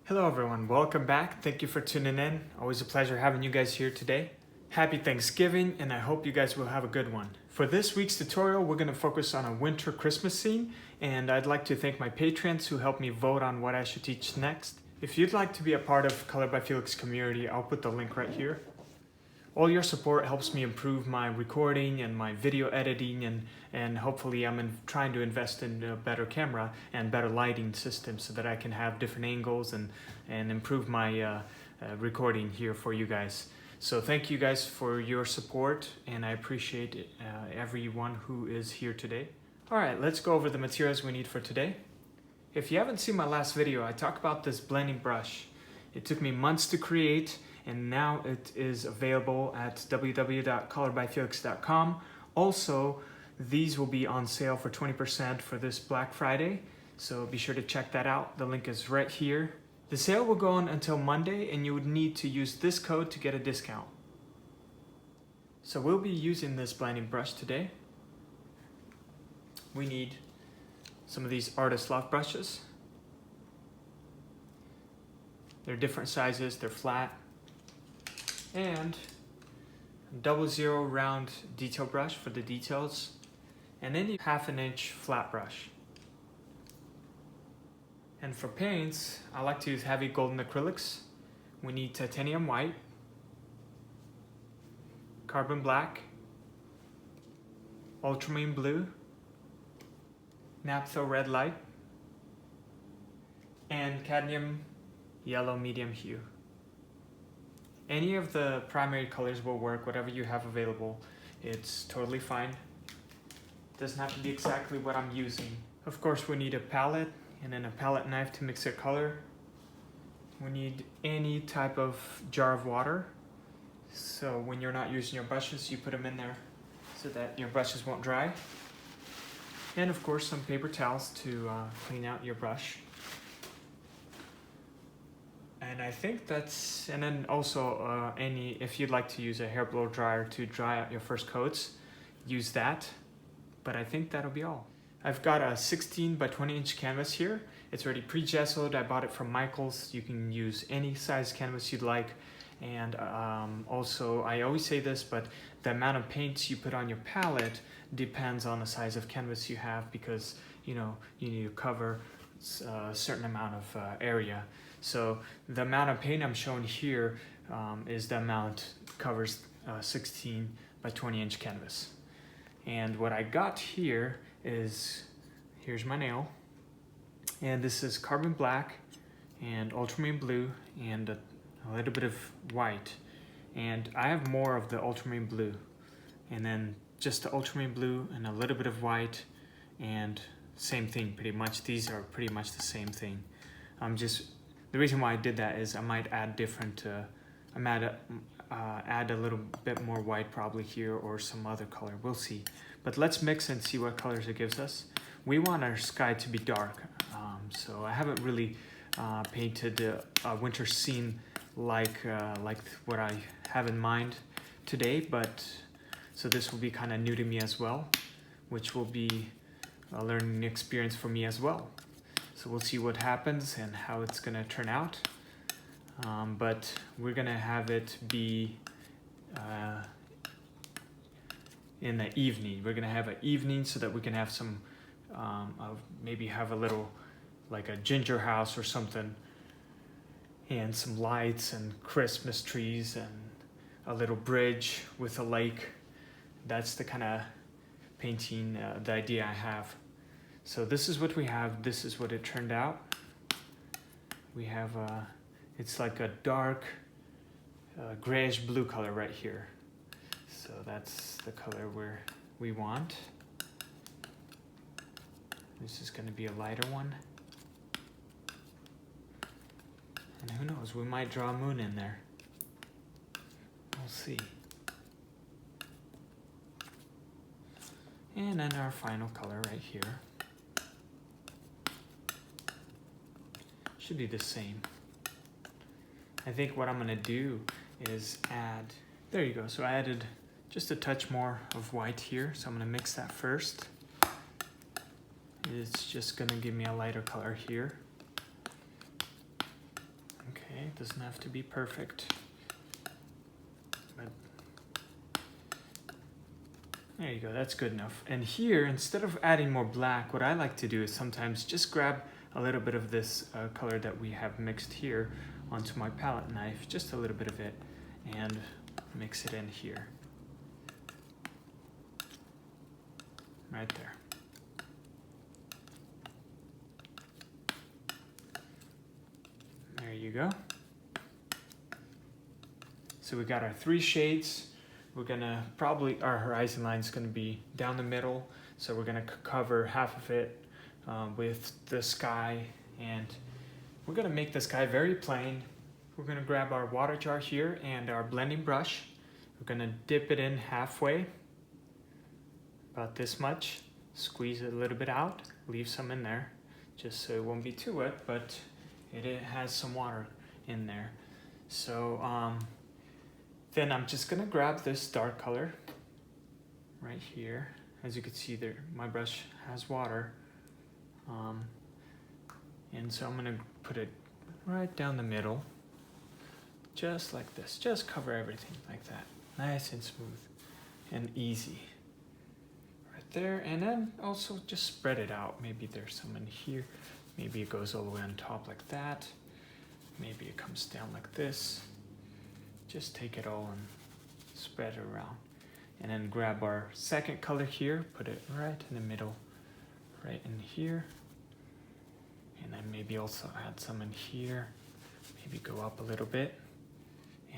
Hello everyone, welcome back. Thank you for tuning in. Always a pleasure having you guys here today. Happy Thanksgiving, and I hope you guys will have a good one. For this week's tutorial, we're going to focus on a winter Christmas scene, and I'd like to thank my patrons who helped me vote on what I should teach next. If you'd like to be a part of Color by Felix community, I'll put the link right here. All your support helps me improve my recording and my video editing, and hopefully I'm trying to invest in a better camera and better lighting system so that I can have different angles and improve my recording here for you guys. So thank you guys for your support, and I appreciate everyone who is here today. All right, let's go over the materials we need for today. If you haven't seen my last video, I talk about this blending brush. It took me months to create, and now it is available at www.colorbyfeliks.com. Also, these will be on sale for 20% for this Black Friday, so be sure to check that out. The link is right here. The sale will go on until Monday, and you would need to use this code to get a discount. So we'll be using this blending brush today. We need some of these Artist Loft brushes. They're different sizes, they're flat. And a 00 round detail brush for the details, and any 1/2 inch flat brush. And for paints, I like to use heavy golden acrylics. We need titanium white, carbon black, ultramarine blue, Naphthol Red Light, and cadmium yellow medium hue. Any of the primary colors will work, whatever you have available. It's totally fine. Doesn't have to be exactly what I'm using. Of course, we need a palette and then a palette knife to mix their color. We need any type of jar of water. So when you're not using your brushes, you put them in there so that your brushes won't dry. And of course, some paper towels to clean out your brush. And I think that's, and then also if you'd like to use a hair blow dryer to dry out your first coats, use that. But I think that'll be all. I've got a 16 by 20 inch canvas here. It's already pre-gessoed. I bought it from Michael's. You can use any size canvas you'd like. And also, I always say this, but the amount of paints you put on your palette depends on the size of canvas you have, because you need to cover a certain amount of area. So the amount of paint I'm showing here is the amount covers 16 by 20 inch canvas. And what I got here is, here's my nail, and this is carbon black and ultramarine blue and a little bit of white. And I have more of the ultramarine blue, and then just the ultramarine blue and a little bit of white, and same thing pretty much. These are pretty much the same thing. The reason why I did that is I might add different, add a little bit more white probably here, or some other color, we'll see. But let's mix and see what colors it gives us. We want our sky to be dark, so I haven't really painted a winter scene like what I have in mind today, so this will be kind of new to me as well, which will be a learning experience for me as well. So we'll see what happens and how it's gonna turn out. But we're gonna have it be in the evening. We're gonna have an evening so that we can have some, maybe have a little, like a ginger house or something, and some lights and Christmas trees and a little bridge with a lake. That's the kind of painting, the idea I have. So this is what we have. This is what it turned out. We have it's like a dark grayish blue color right here. So that's the color we want. This is going to be a lighter one. And who knows, we might draw a moon in there. We'll see. And then our final color right here. Should be the same. I think what I'm gonna do is add, there you go. So I added just a touch more of white here. So I'm gonna mix that first. It's just gonna give me a lighter color here. Okay, doesn't have to be perfect. But there you go, that's good enough. And here, instead of adding more black, what I like to do is sometimes just grab a little bit of this color that we have mixed here onto my palette knife, just a little bit of it, and mix it in here. Right there. There you go. So we got our 3 shades. We're gonna probably, our horizon line is gonna be down the middle. So we're gonna cover half of it with the sky, and we're gonna make the sky very plain. We're gonna grab our water jar here and our blending brush. We're gonna dip it in halfway, about this much. Squeeze it a little bit out, leave some in there, just so it won't be too wet, but it has some water in there. So then I'm just gonna grab this dark color right here. As you can see there, my brush has water. And so I'm gonna put it right down the middle, just like this. Just cover everything like that. Nice and smooth and easy. Right there, and then also just spread it out. Maybe there's some in here. Maybe it goes all the way on top like that. Maybe it comes down like this. Just take it all and spread it around. And then grab our second color here, put it right in the middle, right in here. And then maybe also add some in here. Maybe go up a little bit.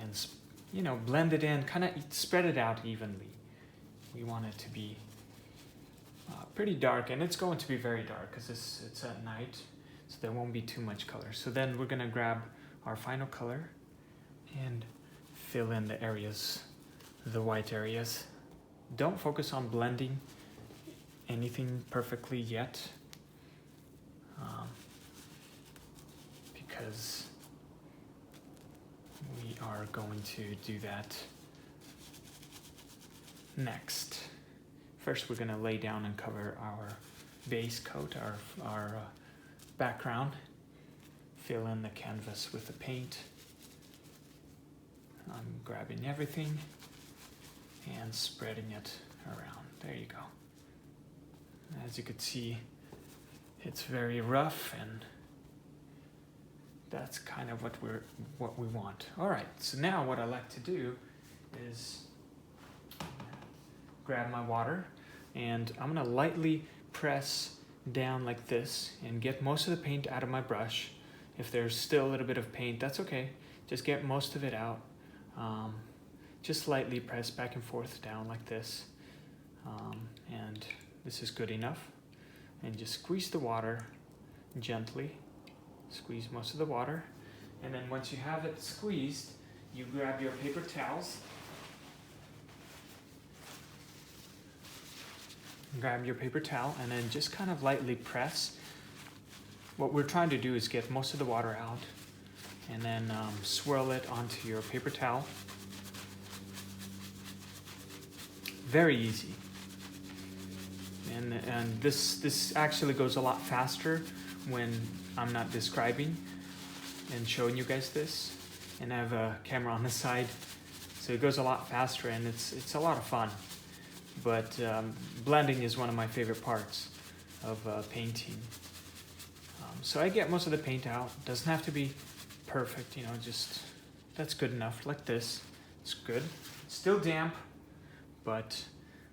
And, you know, blend it in, kind of spread it out evenly. We want it to be pretty dark, and it's going to be very dark because it's at night, so there won't be too much color. So then we're gonna grab our final color and fill in the areas, the white areas. Don't focus on blending anything perfectly yet, because we are going to do that next. First, we're gonna lay down and cover our base coat, our background. Fill in the canvas with the paint. I'm grabbing everything and spreading it around. There you go. As you can see, it's very rough, and that's kind of what we want. All right, so now what I like to do is grab my water, and I'm gonna lightly press down like this and get most of the paint out of my brush. If there's still a little bit of paint, that's okay. Just get most of it out. Just lightly press back and forth down like this. And this is good enough. And just squeeze the water gently. Squeeze most of the water. And then once you have it squeezed, you grab your paper towels. Grab your paper towel and then just kind of lightly press. What we're trying to do is get most of the water out, and then swirl it onto your paper towel. Very easy. And this actually goes a lot faster when I'm not describing and showing you guys this. And I have a camera on the side, so it goes a lot faster, and it's a lot of fun. But blending is one of my favorite parts of painting. So I get most of the paint out. Doesn't have to be perfect, you know, just that's good enough. Like this, it's good. Still damp, but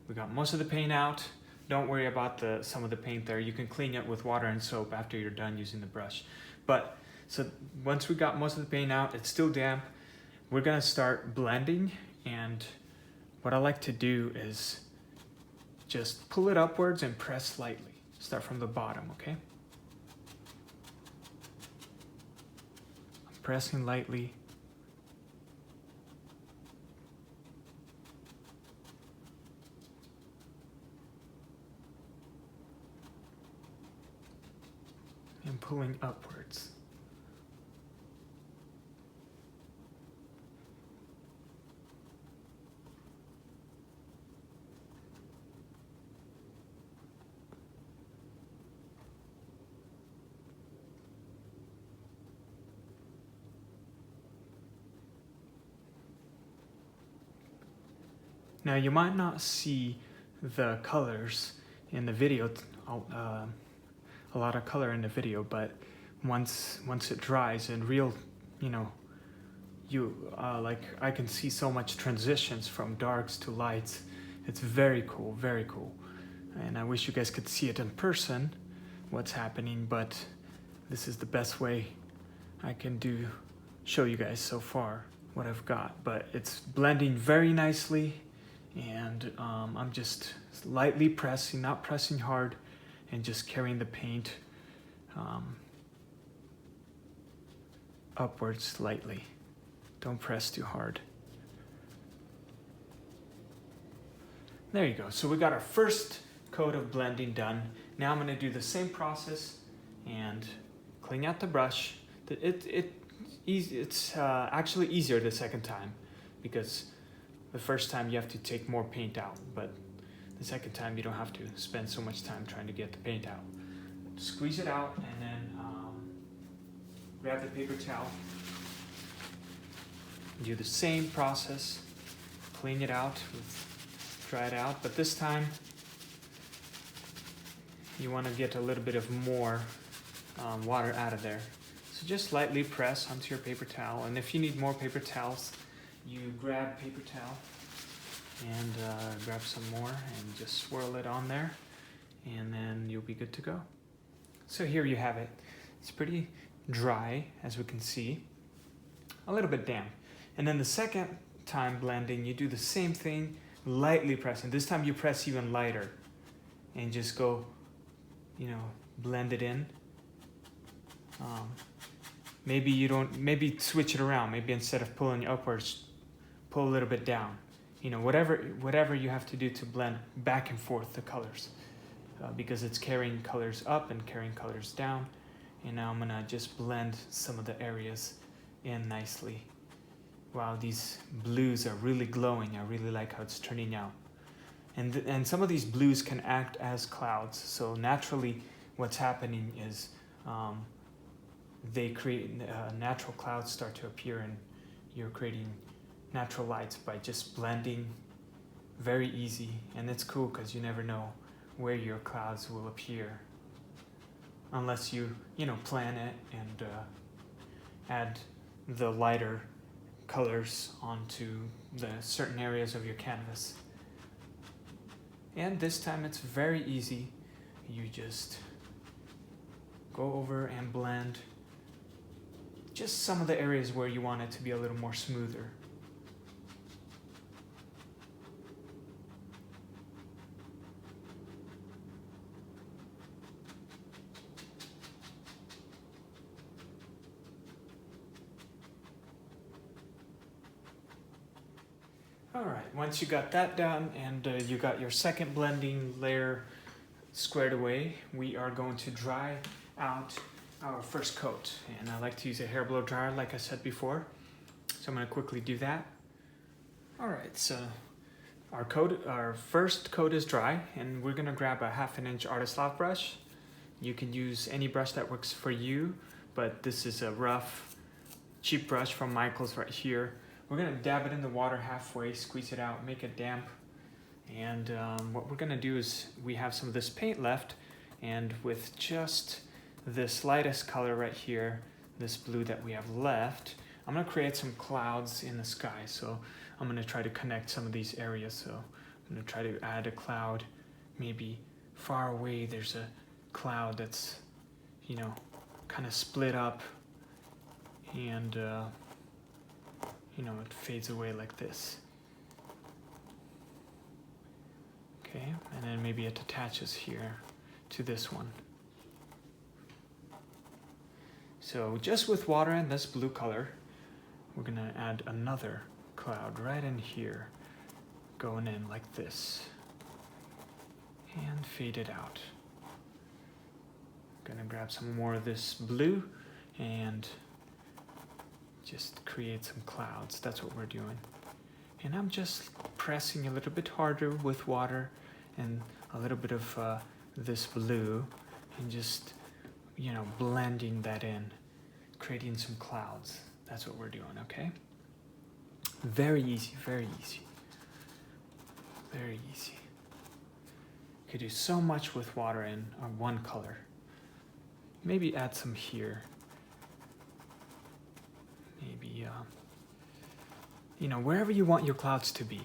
we got most of the paint out. Don't worry about some of the paint there. You can clean it with water and soap after you're done using the brush. But so once we got most of the paint out, it's still damp. We're gonna start blending, and what I like to do is just pull it upwards and press lightly. Start from the bottom, okay? I'm pressing lightly. And pulling upwards. Now you might not see the colors in the video, a lot of color in the video, but once it dries and real, you know, like I can see so much transitions from darks to lights. It's very cool, very cool. And I wish you guys could see it in person, what's happening, but this is the best way I can show you guys so far what I've got. But it's blending very nicely, and I'm just lightly pressing, not pressing hard, and just carrying the paint upwards lightly. Don't press too hard. There you go. So we got our first coat of blending done. Now I'm going to do the same process and clean out the brush. It's actually easier the second time, because the first time you have to take more paint out, but the second time you don't have to spend so much time trying to get the paint out. Squeeze it out, and then grab the paper towel. Do the same process, clean it out, dry it out, but this time you want to get a little bit of more water out of there. So just lightly press onto your paper towel, and if you need more paper towels, you grab paper towel and grab some more and just swirl it on there, and then you'll be good to go. So here you have it. It's pretty dry, as we can see, a little bit damp. And then the second time blending, you do the same thing, lightly pressing. This time you press even lighter and just go, you know, blend it in. Maybe switch it around. Maybe instead of pulling upwards, pull a little bit down. You know, whatever you have to do to blend back and forth the colors, because it's carrying colors up and carrying colors down. And now I'm gonna just blend some of the areas in nicely. Wow, these blues are really glowing. I really like how it's turning out. And some of these blues can act as clouds. So naturally, what's happening is they create natural clouds start to appear, and you're creating natural lights by just blending. Very easy, and it's cool because you never know where your clouds will appear unless you plan it and add the lighter colors onto the certain areas of your canvas. And this time it's very easy. You just go over and blend just some of the areas where you want it to be a little more smoother. Alright, once you got that done and you got your second blending layer squared away, we are going to dry out our first coat. And I like to use a hair blow dryer like I said before. So I'm going to quickly do that. Alright, so our first coat is dry, and we're going to grab a 1/2 inch Artist Loft brush. You can use any brush that works for you, but this is a rough, cheap brush from Michael's right here. We're gonna dab it in the water halfway, squeeze it out, make it damp. And what we're gonna do is, we have some of this paint left, and with just this lightest color right here, this blue that we have left, I'm gonna create some clouds in the sky. So I'm gonna try to connect some of these areas. So I'm gonna try to add a cloud, maybe far away there's a cloud that's, kind of split up, and it fades away like this. Okay, and then maybe it attaches here to this one. So just with water and this blue color, we're gonna add another cloud right in here, going in like this, and fade it out. Gonna grab some more of this blue and just create some clouds. That's what we're doing. And I'm just pressing a little bit harder with water and a little bit of this blue, and just, blending that in, creating some clouds. That's what we're doing, okay? Very easy, very easy. Very easy. You could do so much with water in one color. Maybe add some here. Maybe, you know, wherever you want your clouds to be.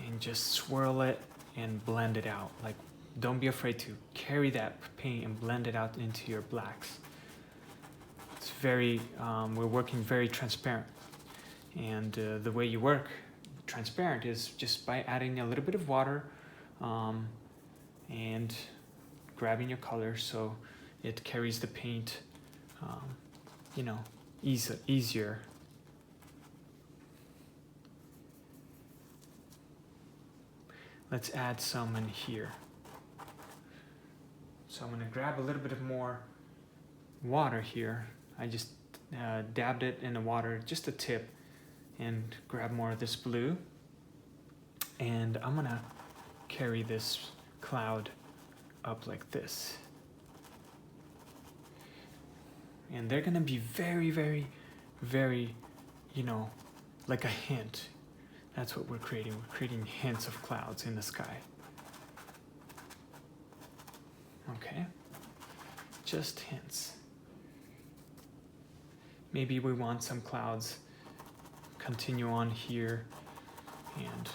And just swirl it and blend it out. Like, don't be afraid to carry that paint and blend it out into your blacks. It's very, we're working very transparent. And the way you work transparent is just by adding a little bit of water and grabbing your color so it carries the paint, you know, easier. Let's add some in here. So I'm gonna grab a little bit of more water here. I just dabbed it in the water, just a tip, and grab more of this blue. And I'm gonna carry this cloud up like this. And they're gonna be very, very, very, you know, like a hint. That's what we're creating. We're creating hints of clouds in the sky. Okay, just hints. Maybe we want some clouds continue on here and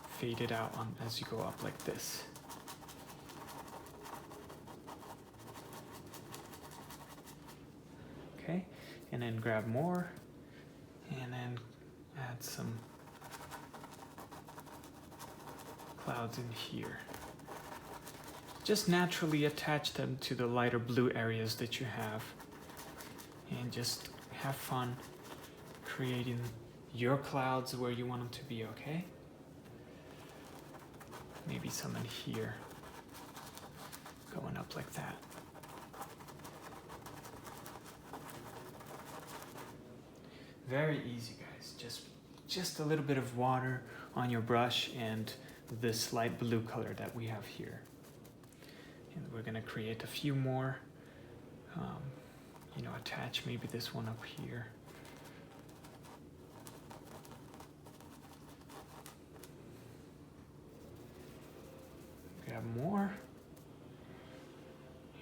fade it out on as you go up like this. Okay, and then grab more and then add some clouds in here. Just naturally attach them to the lighter blue areas that you have and just have fun creating your clouds where you want them to be, okay? Maybe some in here, going up like that. Very easy, guys. Just a little bit of water on your brush and this light blue color that we have here. And we're gonna create a few more, you know, attach maybe this one up here. Grab more,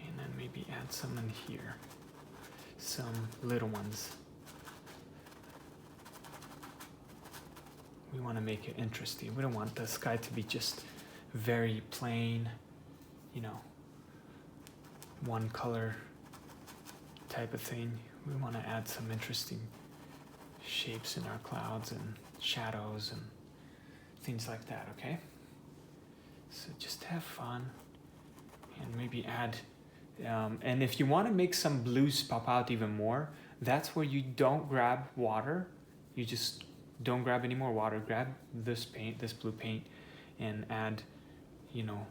and then maybe add some in here, some little ones. We want to make it interesting. We don't want the sky to be just very plain, you know, one color type of thing. We want to add some interesting shapes in our clouds and shadows and things like that, okay? So just have fun and maybe add, and if you want to make some blues pop out even more, that's where you don't grab water. You just don't grab any more water. Grab this paint, this blue paint, and add, you know,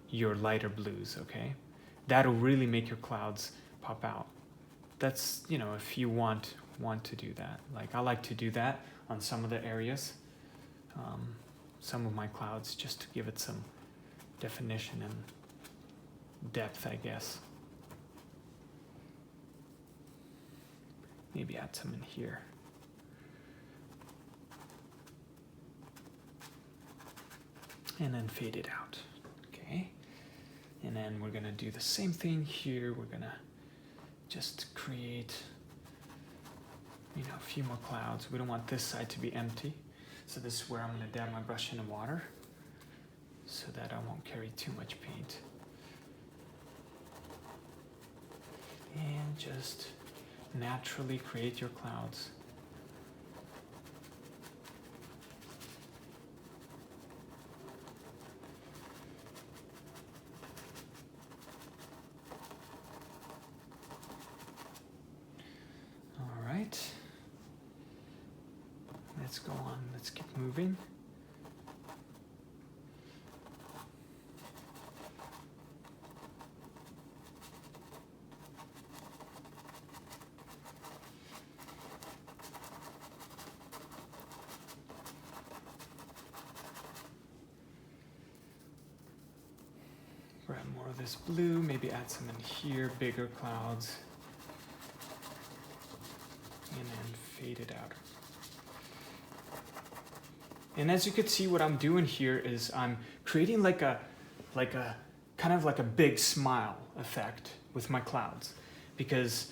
your lighter blues, okay? That'll really make your clouds pop out. That's, you know, if you want to do that. Like, I like to do that on some of the areas, some of my clouds, just to give it some definition and depth, I guess. Maybe add some in here. And then fade it out, okay? And then we're gonna do the same thing here. We're gonna just create, you know, a few more clouds. We don't want this side to be empty. So this is where I'm gonna dab my brush in the water so that I won't carry too much paint. And just naturally create your clouds. All right. Let's go on, let's keep moving. Grab more of this blue, maybe add some in here, bigger clouds, and then fade it out. And as you can see, what I'm doing here is I'm creating like a kind of like a big smile effect with my clouds, because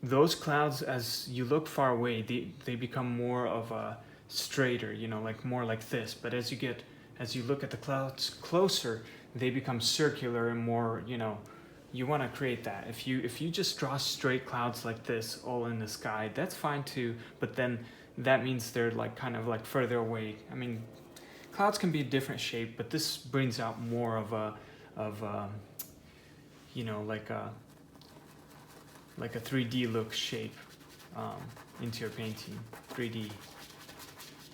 those clouds, as you look far away, they become more of a straighter, you know, like more like this. But as you look at the clouds closer, they become circular and more, you know, you want to create that. If you just draw straight clouds like this all in the sky, that's fine too, but then that means they're like kind of like further away. I mean, clouds can be a different shape, but this brings out more of a you know, like a 3D look shape into your painting. 3D.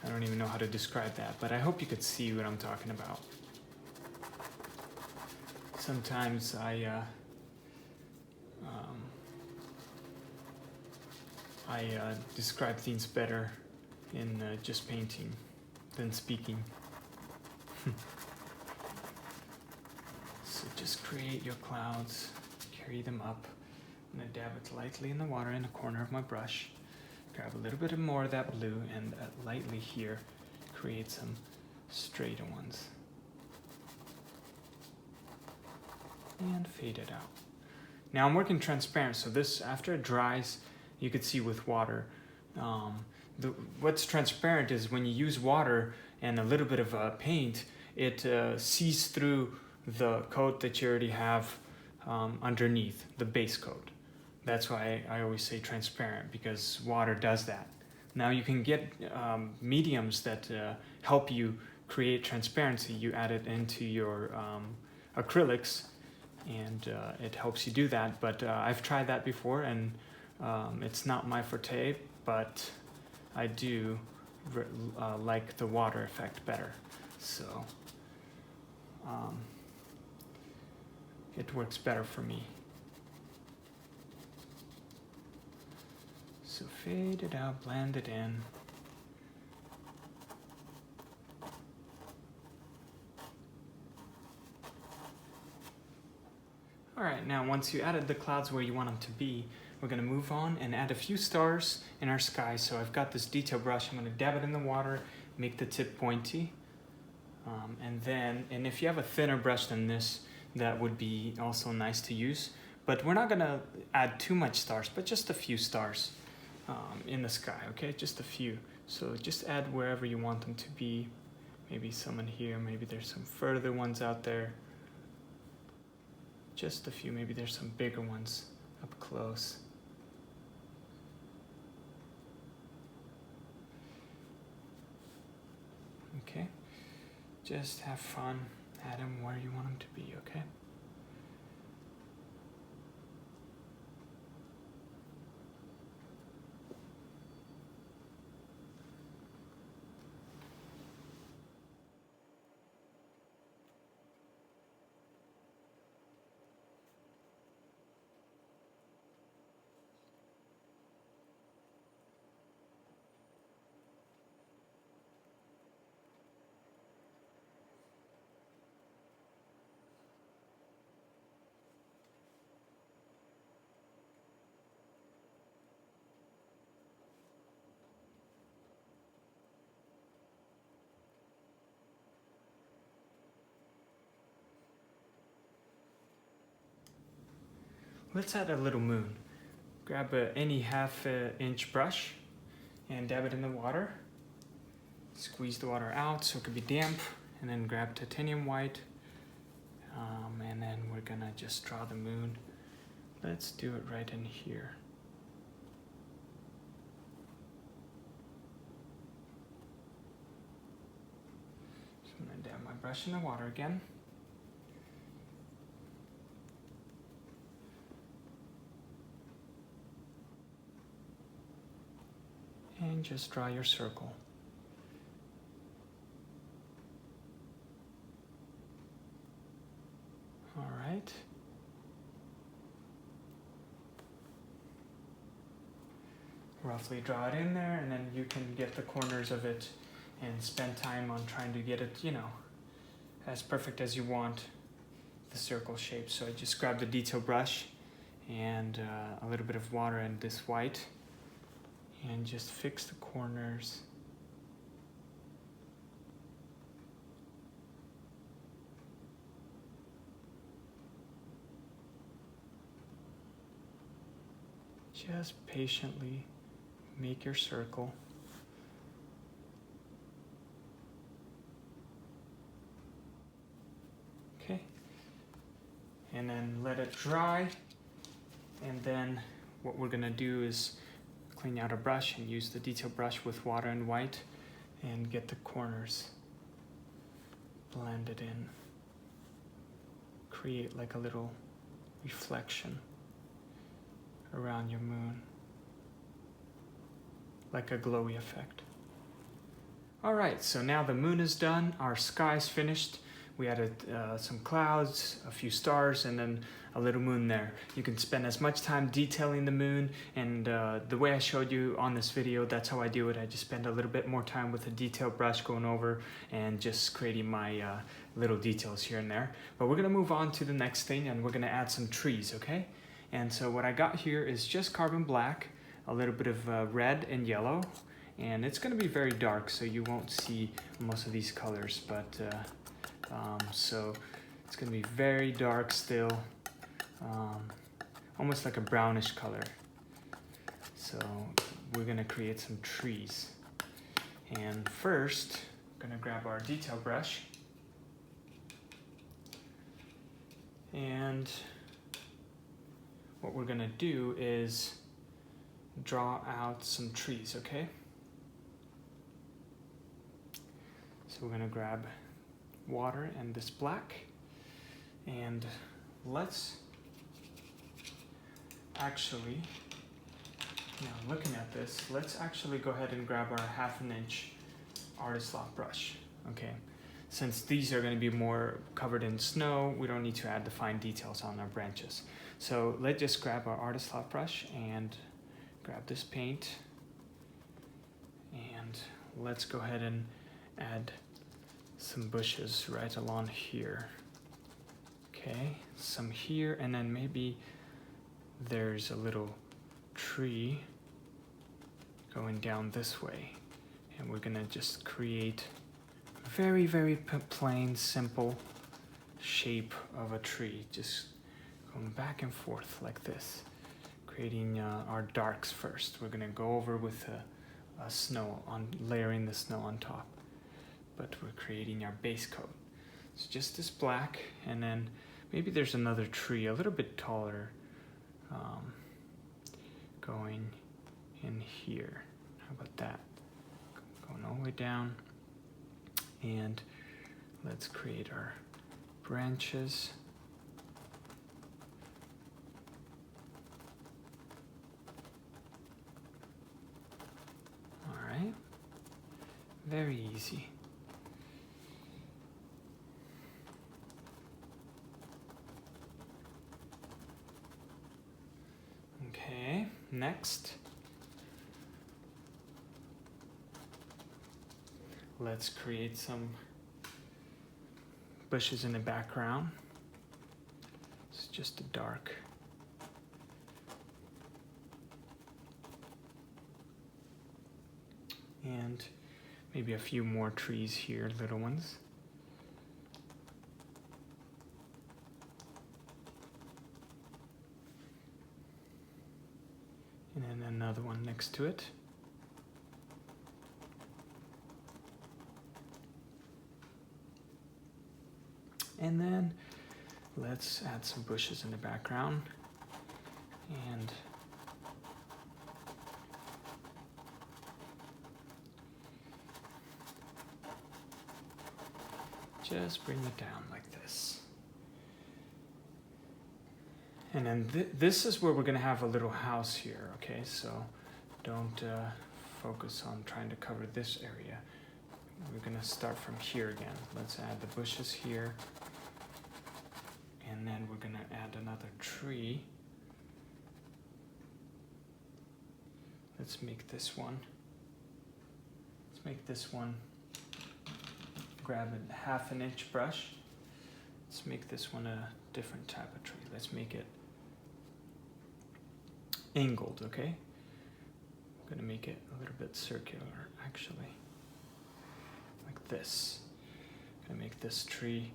I don't even know how to describe that, but I hope you could see what I'm talking about. Sometimes I describe things better in just painting than speaking. So just create your clouds, carry them up. I'm gonna dab it lightly in the water in the corner of my brush. Grab a little bit more of that blue and lightly here create some straighter ones. And fade it out. Now I'm working transparent, so this, after it dries, you could see with water. What's transparent is when you use water and a little bit of paint, it sees through the coat that you already have underneath, the base coat. That's why I always say transparent, because water does that. Now you can get mediums that help you create transparency. You add it into your acrylics, and it helps you do that. But I've tried that before, and it's not my forte, but I do like the water effect better. So it works better for me. So fade it out, blend it in. All right, now once you added the clouds where you want them to be, we're gonna move on and add a few stars in our sky. So I've got this detail brush, I'm gonna dab it in the water, make the tip pointy. And if you have a thinner brush than this, that would be also nice to use. But we're not gonna add too much stars, but just a few stars in the sky, okay? Just a few. So just add wherever you want them to be. Maybe some in here, maybe there's some further ones out there. Just a few, maybe there's some bigger ones up close. Okay, just have fun, add them where you want them to be, okay? Let's add a little moon. Grab any half-inch brush and dab it in the water. Squeeze the water out so it can be damp, and then grab titanium white. And then we're gonna just draw the moon. Let's do it right in here. So I'm gonna dab my brush in the water again. And just draw your circle. All right. Roughly draw it in there, and then you can get the corners of it and spend time on trying to get it, you know, as perfect as you want, the circle shape. So I just grab the detail brush and a little bit of water and this white, and just fix the corners. just patiently make your circle. Okay, and then let it dry, and then what we're gonna do is clean out a brush and use the detail brush with water and white and get the corners blended in. Create like a little reflection around your moon, like a glowy effect. All right, so now the moon is done, our sky's finished. We added some clouds, a few stars, and then a little moon there. You can spend as much time detailing the moon, and the way I showed you on this video, that's how I do it. I just spend a little bit more time with a detail brush going over and just creating my little details here and there. But we're gonna move on to the next thing, and we're gonna add some trees, okay? And so what I got here is just carbon black, a little bit of red and yellow, and it's gonna be very dark, so you won't see most of these colors, but so it's gonna be very dark still, almost like a brownish color. So we're gonna create some trees. And first, I'm gonna grab our detail brush, and what we're gonna do is draw out some trees, okay? So we're gonna grab water and this black, and let's actually, now looking at this, let's actually go ahead and grab our 1/2 inch artist loft brush, okay? Since these are going to be more covered in snow, we don't need to add the fine details on our branches. So let's just grab our artist loft brush and grab this paint, and let's go ahead and add some bushes right along here. Okay, some here, and then maybe there's a little tree going down this way. And we're gonna just create a very, very plain, simple shape of a tree. Just going back and forth like this. Creating our darks first. We're gonna go over with a snow, layering the snow on top. But we're creating our base coat. So just this black, and then maybe there's another tree a little bit taller going in here. How about that? Going all the way down, and let's create our branches. All right, very easy. Okay, next, let's create some bushes in the background. It's just a dark. And maybe a few more trees here, little ones. And then another one next to it. And then let's add some bushes in the background. And just bring it down like this. And then this is where we're gonna have a little house here, okay? So don't focus on trying to cover this area. We're gonna start from here again. Let's add the bushes here. And then we're gonna add another tree. Let's make this one. Let's make this one. Grab a 1/2 inch brush. Let's make this one a different type of tree. Let's make it angled, okay? I'm gonna make it a little bit circular, actually. Like this. I'm gonna make this tree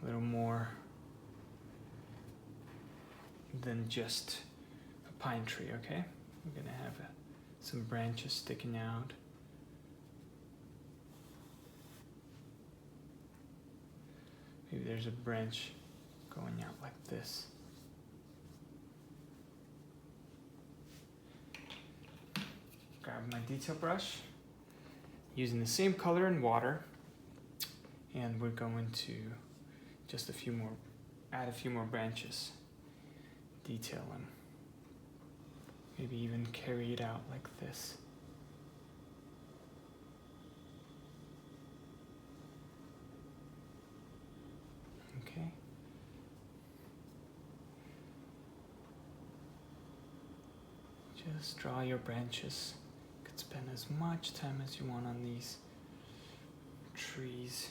a little more than just a pine tree, okay? We're gonna have some branches sticking out. Maybe there's a branch going out like this. Grab my detail brush, using the same color and water, and we're going to just add a few more branches, detail them. Maybe even carry it out like this. Okay. Just draw your branches. You could spend as much time as you want on these trees.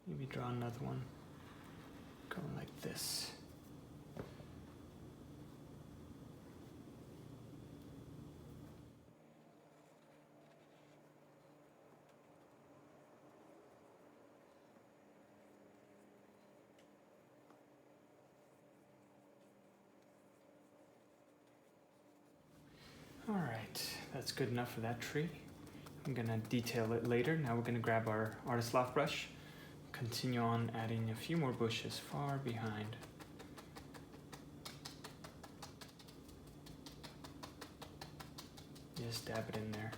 Maybe draw another one, going like this. All right, that's good enough for that tree. I'm gonna detail it later. Now we're gonna grab our artist loft brush, continue on adding a few more bushes far behind. Just dab it in there.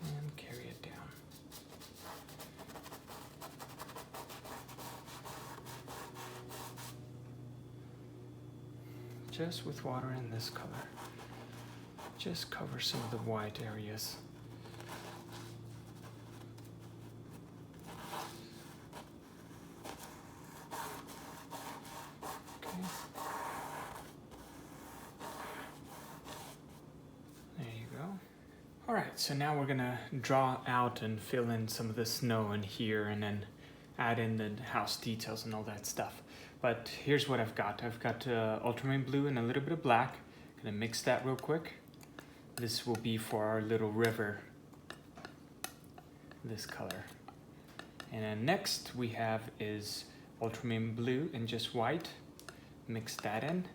And carry it down. Just with water in this color. Just cover some of the white areas. Okay. There you go. All right, so now we're gonna draw out and fill in some of the snow in here and then add in the house details and all that stuff. But here's what I've got. I've got ultramarine blue and a little bit of black. Gonna mix that real quick. This will be for our little river, this color. And then next we have is ultramarine blue and just white. Mix that in.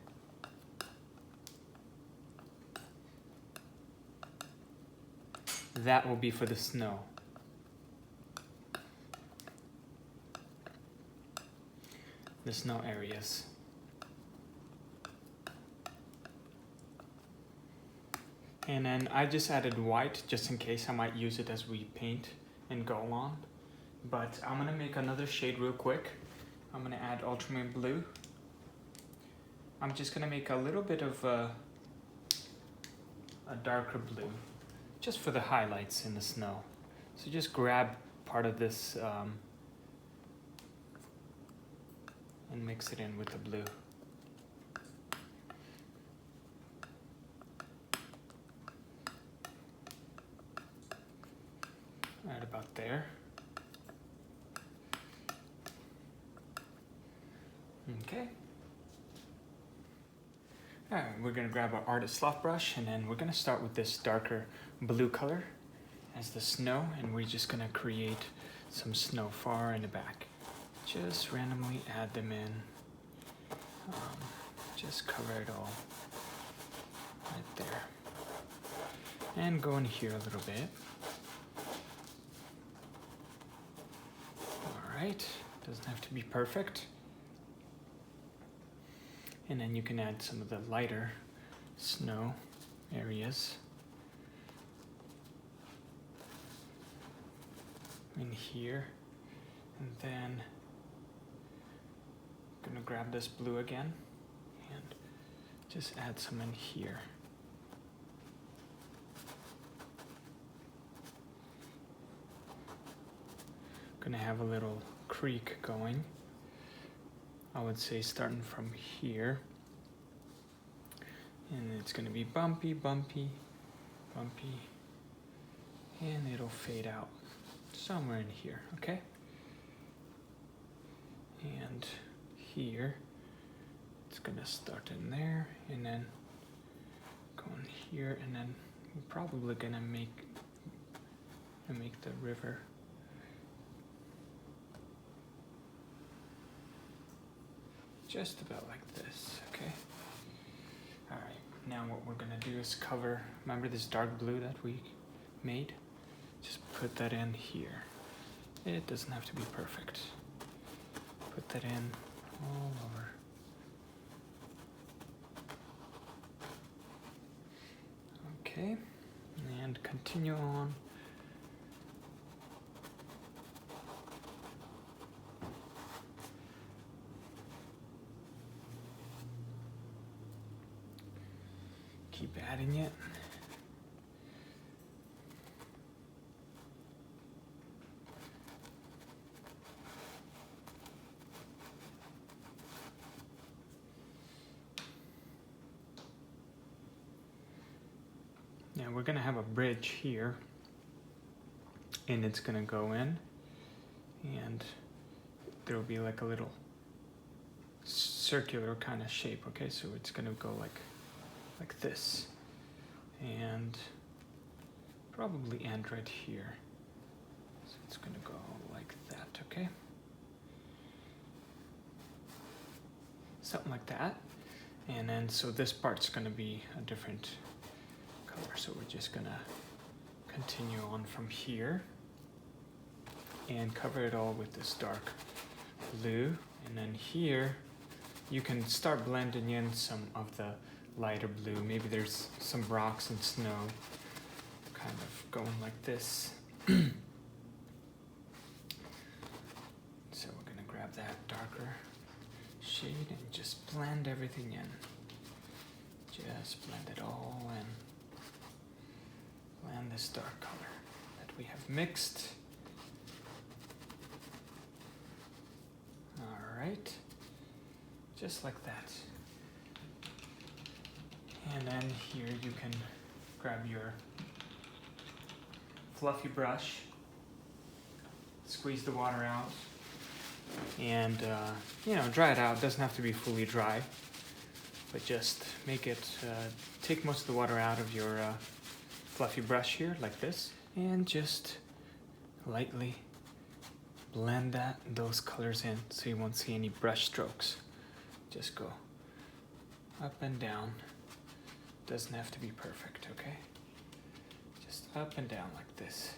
That will be for the snow. The snow areas. And then I just added white just in case I might use it as we paint and go along. But I'm gonna make another shade real quick. I'm gonna add ultramarine blue. I'm just gonna make a little bit of a darker blue, just for the highlights in the snow. So just grab part of this and mix it in with the blue. Right about there. Okay. All right, we're gonna grab our artist loft brush, and then we're gonna start with this darker blue color as the snow, and we're just gonna create some snow far in the back. Just randomly add them in. Just cover it all right there. And go in here a little bit. All right, doesn't have to be perfect. And then you can add some of the lighter snow areas in here. And then I'm gonna grab this blue again and just add some in here. Gonna have a little creek going. I would say starting from here, and it's gonna be bumpy, bumpy, bumpy, and it'll fade out somewhere in here, okay? And here, it's gonna start in there, and then go in here, and then we're probably gonna make the river. Just about like this, okay? All right, now what we're gonna do is cover, remember this dark blue that we made? Just put that in here. It doesn't have to be perfect. Put that in all over. Okay, and continue on. Keep adding it. Now we're gonna have a bridge here, and it's gonna go in, and there'll be like a little circular kind of shape, okay? So it's gonna go like this, and probably end right here. So it's gonna go like that, okay? Something like that. And then, so this part's gonna be a different color. So we're just gonna continue on from here and cover it all with this dark blue. And then here, you can start blending in some of the lighter blue. Maybe there's some rocks and snow kind of going like this. So we're gonna grab that darker shade and just blend everything in. Just blend it all in. Blend this dark color that we have mixed. All right, just like that. And then here you can grab your fluffy brush, squeeze the water out, and dry it out. It doesn't have to be fully dry, but just make it, take most of the water out of your fluffy brush here, like this, and just lightly blend those colors in so you won't see any brush strokes. Just go up and down. Doesn't have to be perfect, okay? Just up and down like this.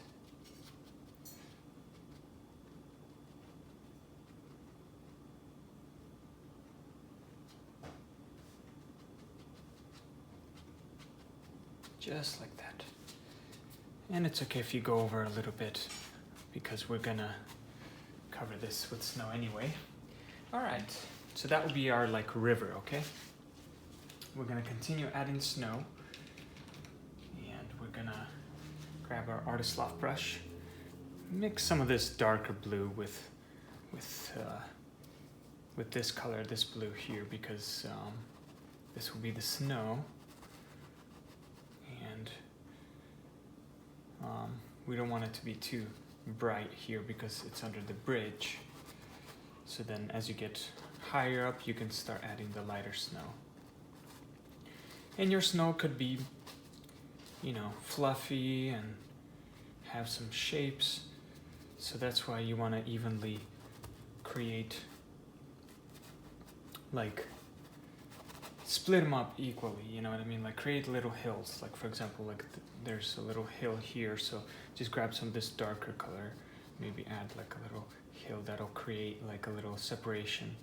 Just like that. And it's okay if you go over a little bit because we're gonna cover this with snow anyway. All right, so that will be our like river, okay? We're gonna continue adding snow, and we're gonna grab our artist loft brush, mix some of this darker blue with this color, this blue here, because this will be the snow, and we don't want it to be too bright here because it's under the bridge. So then as you get higher up, you can start adding the lighter snow. And your snow could be, you know, fluffy and have some shapes. So that's why you want to evenly create, like, split them up equally, you know what I mean? Like create little hills. Like for example, like there's a little hill here, so just grab some of this darker color, maybe add like a little hill that'll create like a little separation.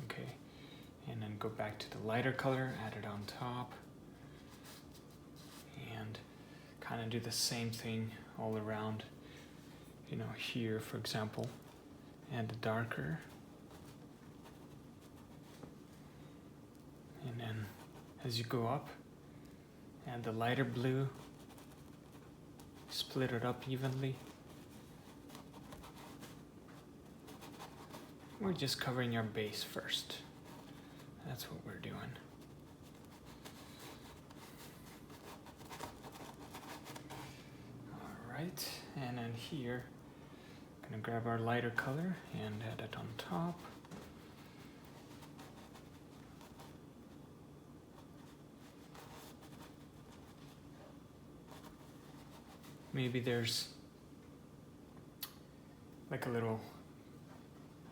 Okay, and then go back to the lighter color, add it on top, and kind of do the same thing all around, you know, here for example, add the darker. And then as you go up, add the lighter blue, split it up evenly. We're just covering our base first. That's what we're doing. All right, and then here, I'm gonna grab our lighter color and add it on top. Maybe there's like a little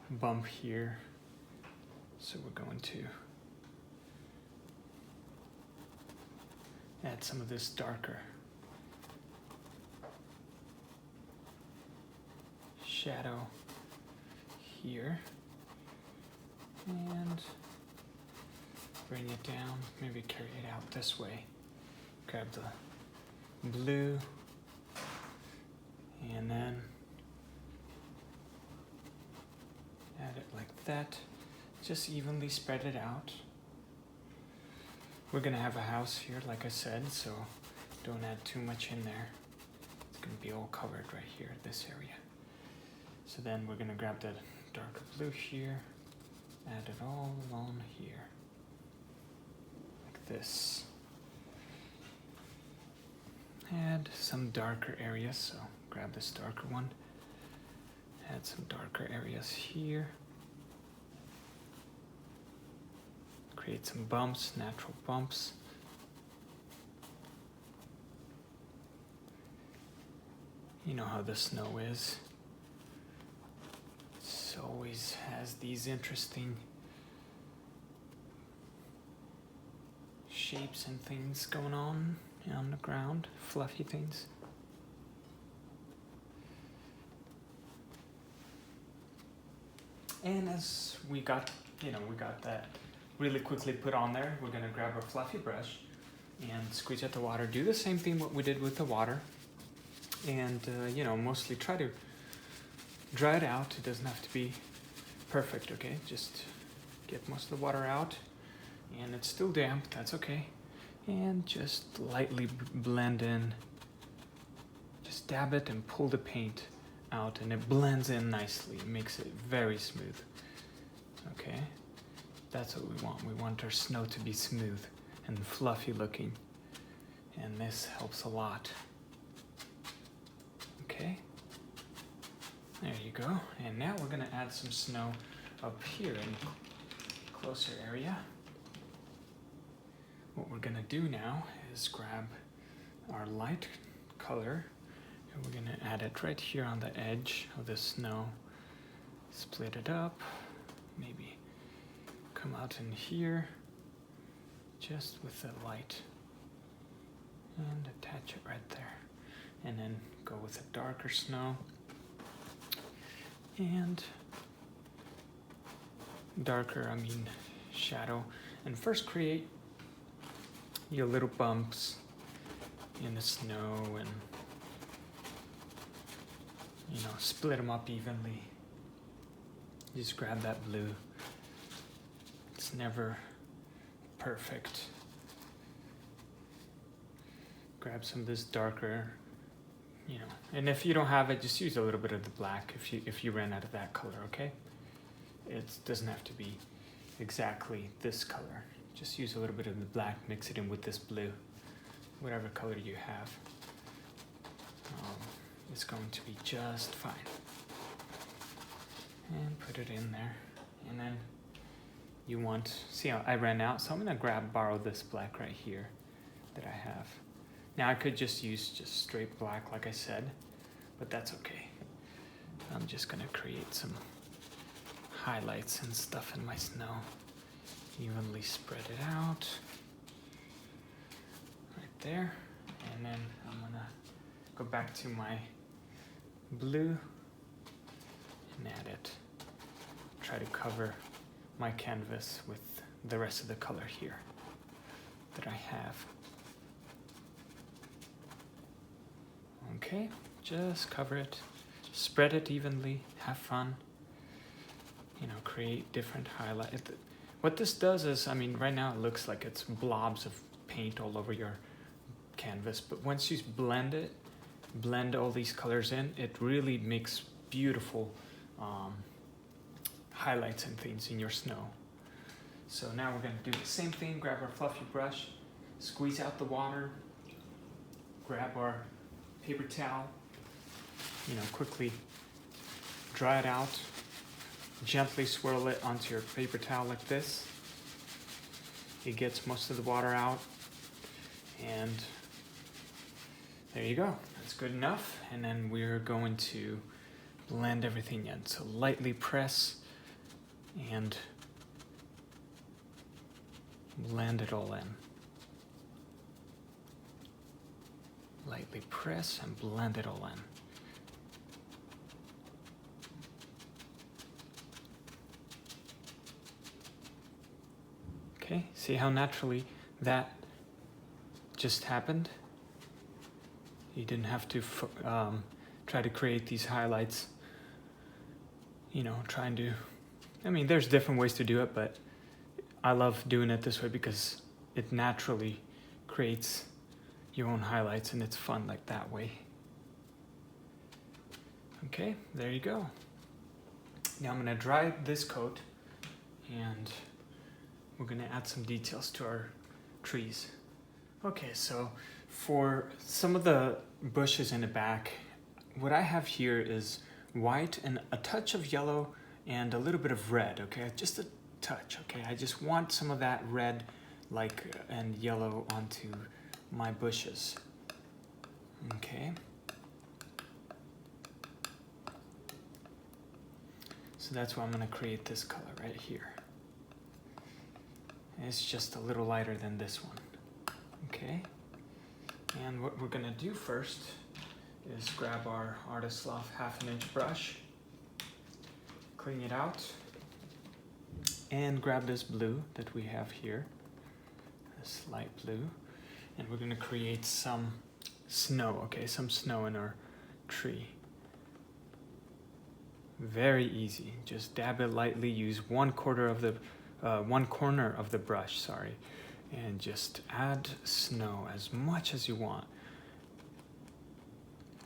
bump here, so we're going to add some of this darker shadow here and bring it down, maybe carry it out this way. Grab the blue and then add it like that. Just evenly spread it out. We're gonna have a house here, like I said, so don't add too much in there. It's gonna be all covered right here, this area. So then we're gonna grab the darker blue here, add it all along here, like this. Add some darker areas, so grab this darker one, add some darker areas here. Create some bumps, natural bumps. You know how the snow is. It always has these interesting shapes and things going on the ground, fluffy things. And as we got that really quickly put on there, we're gonna grab our fluffy brush and squeeze out the water. Do the same thing what we did with the water, and mostly try to dry it out. It doesn't have to be perfect, okay? Just get most of the water out, and it's still damp, that's okay. And just lightly blend in. Just dab it and pull the paint out, and it blends in nicely. It makes it very smooth, okay? That's what we want. We want our snow to be smooth and fluffy looking, and this helps a lot. Okay, there you go. And now we're gonna add some snow up here in closer area. What we're gonna do now is grab our light color, and we're gonna add it right here on the edge of the snow. Split it up, maybe come out in here, just with the light, and attach it right there. And then go with a darker snow, and shadow. And first create your little bumps in the snow, and split them up evenly. Just grab that blue. It's never perfect. Grab some of this darker, and if you don't have it, just use a little bit of the black if you ran out of that color, okay? It doesn't have to be exactly this color. Just use a little bit of the black, mix it in with this blue, whatever color you have. is going to be just fine. And put it in there. And then you want, see how I ran out? So I'm gonna borrow this black right here that I have. Now I could just use just straight black like I said, but that's okay. I'm just gonna create some highlights and stuff in my snow. Evenly spread it out. Right there. And then I'm gonna go back to my blue and add it. Try to cover my canvas with the rest of the color here that I have. Okay, just cover it, spread it evenly, have fun, you know, create different highlights. What this does is, I mean, right now it looks like it's blobs of paint all over your canvas, but once you blend it, blend all these colors in, it really makes beautiful highlights and things in your snow. So now we're going to do the same thing. Grab our fluffy brush, squeeze out the water, grab our paper towel, you know, quickly dry it out, gently swirl it onto your paper towel like this. It gets most of the water out, and there you go. That's good enough. And then we're going to blend everything in. So lightly press and blend it all in. Lightly press and blend it all in. Okay, see how naturally that just happened? You didn't have to try to create these highlights, you know, trying to, I mean, there's different ways to do it, but I love doing it this way because it naturally creates your own highlights and it's fun like that way. Okay, there you go. Now I'm gonna dry this coat and we're gonna add some details to our trees. Okay, so for some of the bushes in the back, what I have here is white and a touch of yellow and a little bit of red, okay? Just a touch, okay? I just want some of that red and yellow onto my bushes, okay? So that's why I'm gonna create this color right here. It's just a little lighter than this one, okay? And what we're gonna do first is grab our Artist Loft 1/2 inch brush, clean it out, and grab this blue that we have here, this light blue, and we're gonna create some snow, okay? Some snow in our tree. Very easy, just dab it lightly, use one corner of the brush, sorry, and just add snow as much as you want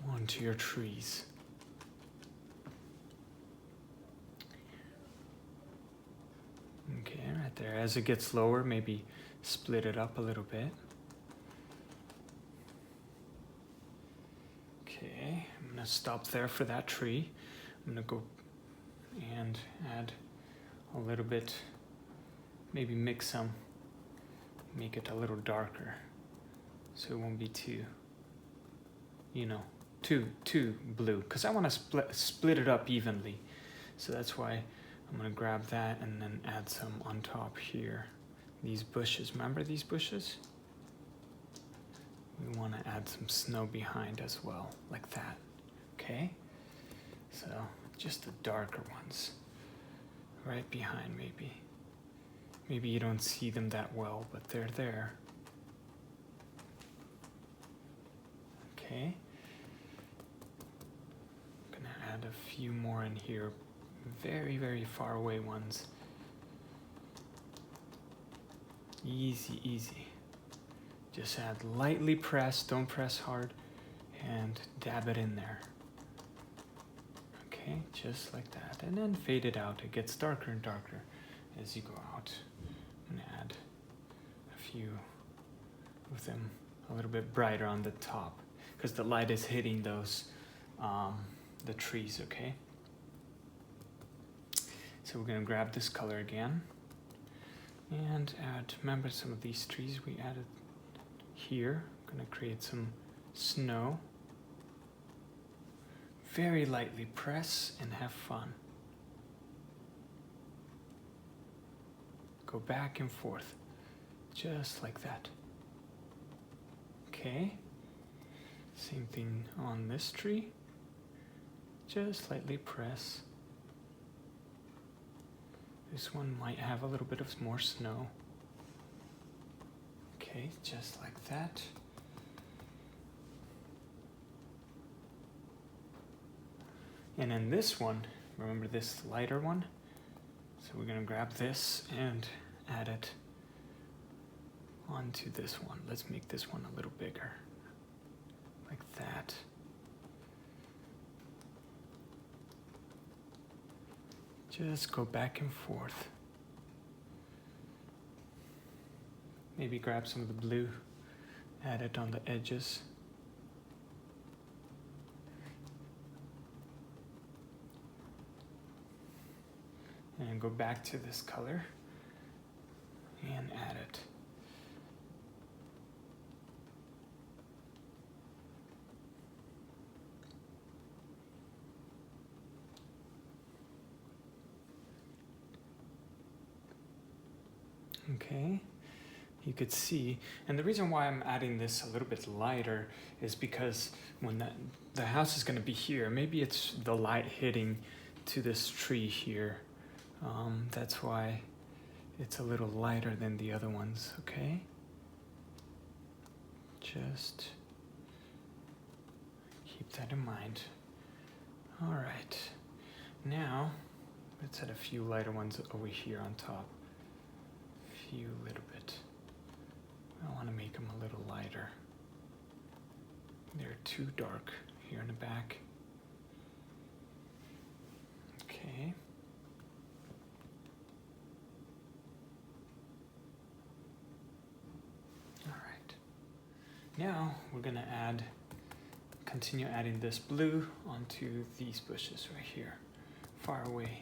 onto your trees. Okay, right there. As it gets lower, maybe split it up a little bit. Okay, I'm gonna stop there for that tree. I'm gonna go and add a little bit, maybe mix some, make it a little darker so it won't be too, you know, too blue, because I want to split it up evenly. So that's why I'm going to grab that and then add some on top here. These bushes, remember these bushes? We want to add some snow behind as well, like that, okay? So just the darker ones, right behind maybe. Maybe you don't see them that well, but they're there. Okay. I'm gonna add a few more in here, very, very far away ones. Easy, easy. Just add lightly press, don't press hard, and dab it in there. Okay, just like that. And then fade it out. It gets darker and darker as you go out. I'm gonna add a few of them a little bit brighter on the top. because the light is hitting those, the trees, okay? So we're gonna grab this color again and add, remember some of these trees we added here. I'm gonna create some snow. Very lightly press and have fun. Go back and forth, just like that. Okay, same thing on this tree. Just lightly press. This one might have a little bit of more snow. Okay, just like that. And then this one, remember this lighter one? So we're gonna grab this and add it onto this one. Let's make this one a little bigger, like that. Just go back and forth. Maybe grab some of the blue, add it on the edges. And go back to this color and add it. Okay, you could see, and the reason why I'm adding this a little bit lighter is because when the house is going to be here, maybe it's the light hitting to this tree here. That's why it's a little lighter than the other ones, okay? Just keep that in mind. All right, now let's add a few lighter ones over here on top. A few little bit. I want to make them a little lighter. They're too dark here in the back. Okay. Now we're gonna continue adding this blue onto these bushes right here, far away.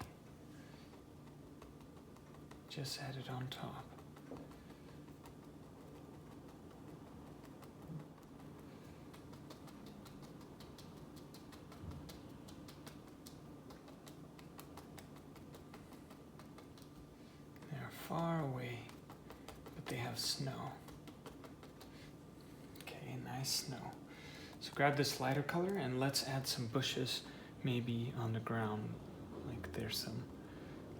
Just add it on top. They're far away, but they have snow. Nice snow. So grab this lighter color and let's add some bushes maybe on the ground, like there's some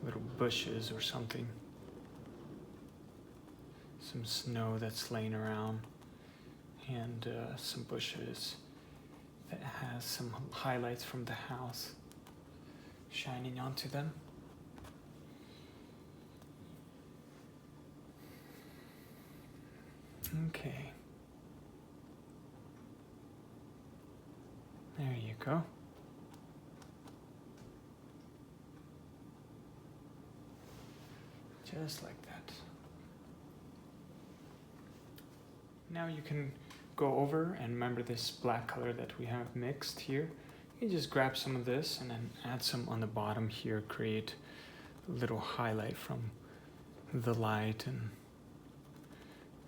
little bushes or something. Some snow that's laying around and some bushes that has some highlights from the house shining onto them. Okay. There you go. Just like that. Now you can go over and remember this black color that we have mixed here. You can just grab some of this and then add some on the bottom here, create a little highlight from the light and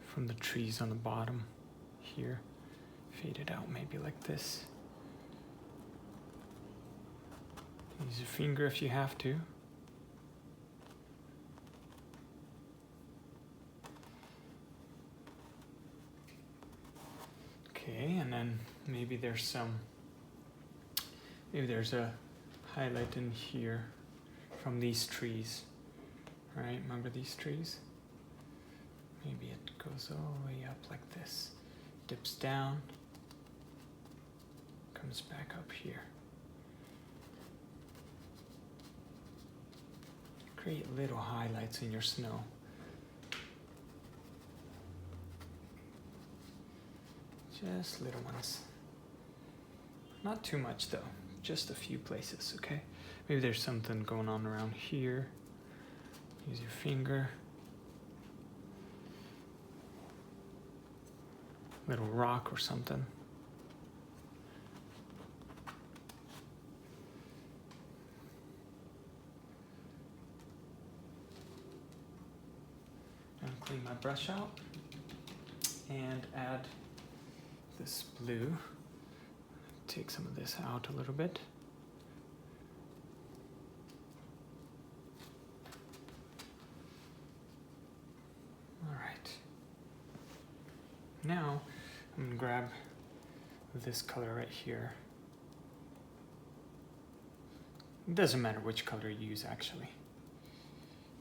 from the trees on the bottom here. Fade it out maybe like this. Use your finger if you have to. Okay, and then maybe there's a highlight in here from these trees. All right, remember these trees? Maybe it goes all the way up like this, dips down, comes back up here. Create little highlights in your snow. Just little ones. Not too much though, just a few places, okay? Maybe there's something going on around here. Use your finger. Little rock or something. clean my brush out and add this blue. Take some of this out a little bit. All right. Now I'm gonna grab this color right here. It doesn't matter which color you use actually.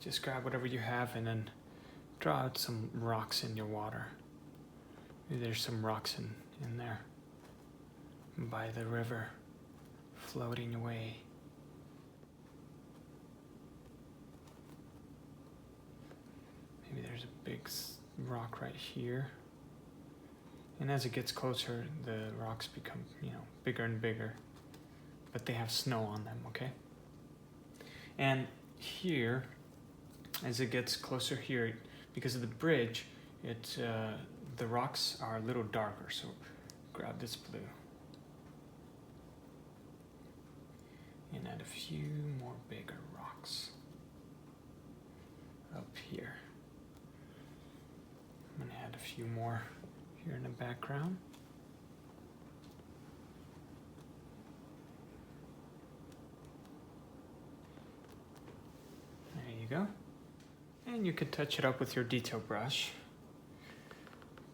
Just grab whatever you have and then draw out some rocks in your water. Maybe there's some rocks in there by the river floating away. Maybe there's a big rock right here. And as it gets closer, the rocks become, bigger and bigger. But they have snow on them, okay? And here, as it gets closer here, because of the bridge, the rocks are a little darker. So grab this blue and add a few more bigger rocks up here. I'm gonna add a few more here in the background. There you go. And you could touch it up with your detail brush.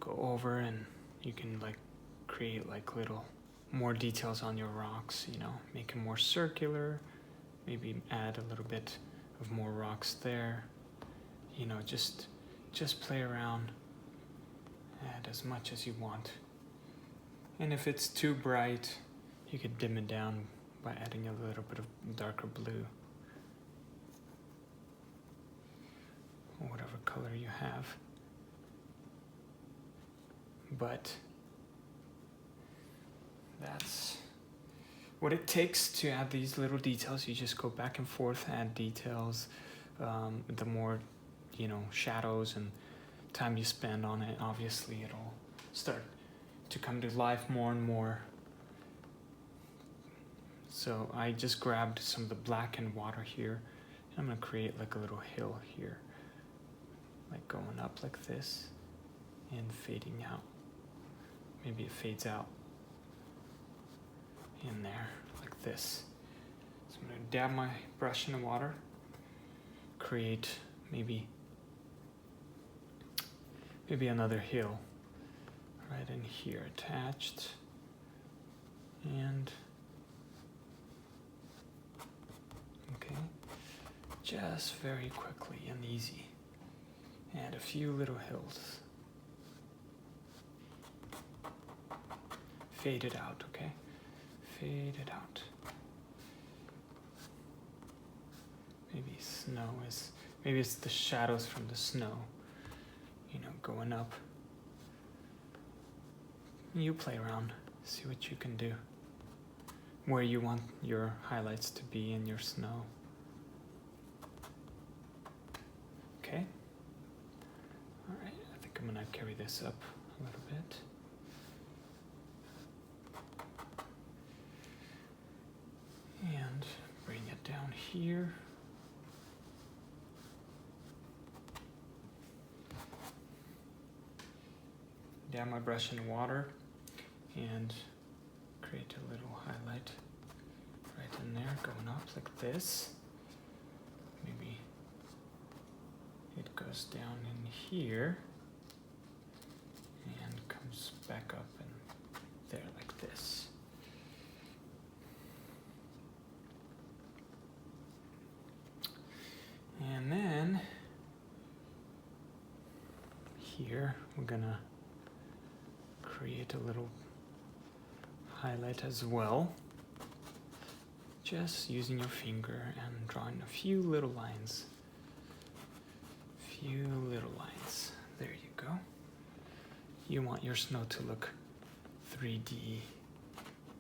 Go over and you can create little more details on your rocks, make them more circular, maybe add a little bit of more rocks there, just play around, add as much as you want. And if it's too bright, you could dim it down by adding a little bit of darker blue, or whatever color you have. But that's what it takes to add these little details. You just go back and forth, add details. The more, shadows and time you spend on it, obviously it'll start to come to life more and more. So I just grabbed some of the black and water here. And I'm gonna create a little hill here, going up like this and fading out. Maybe it fades out in there like this. So I'm gonna dab my brush in the water, create maybe another hill right in here attached, and okay, just very quickly and easy, add a few little hills. Fade it out, okay? Fade it out. Maybe it's the shadows from the snow, going up. You play around, see what you can do. Where you want your highlights to be in your snow. Okay? All right, I think I'm gonna carry this up a little bit. And bring it down here. Dab my brush in water and create a little highlight right in there, going up like this. Maybe it goes down in here and comes back up and there like this. And then here we're gonna create a little highlight as well, just using your finger and drawing a few little lines. There you go. You want your snow to look 3D,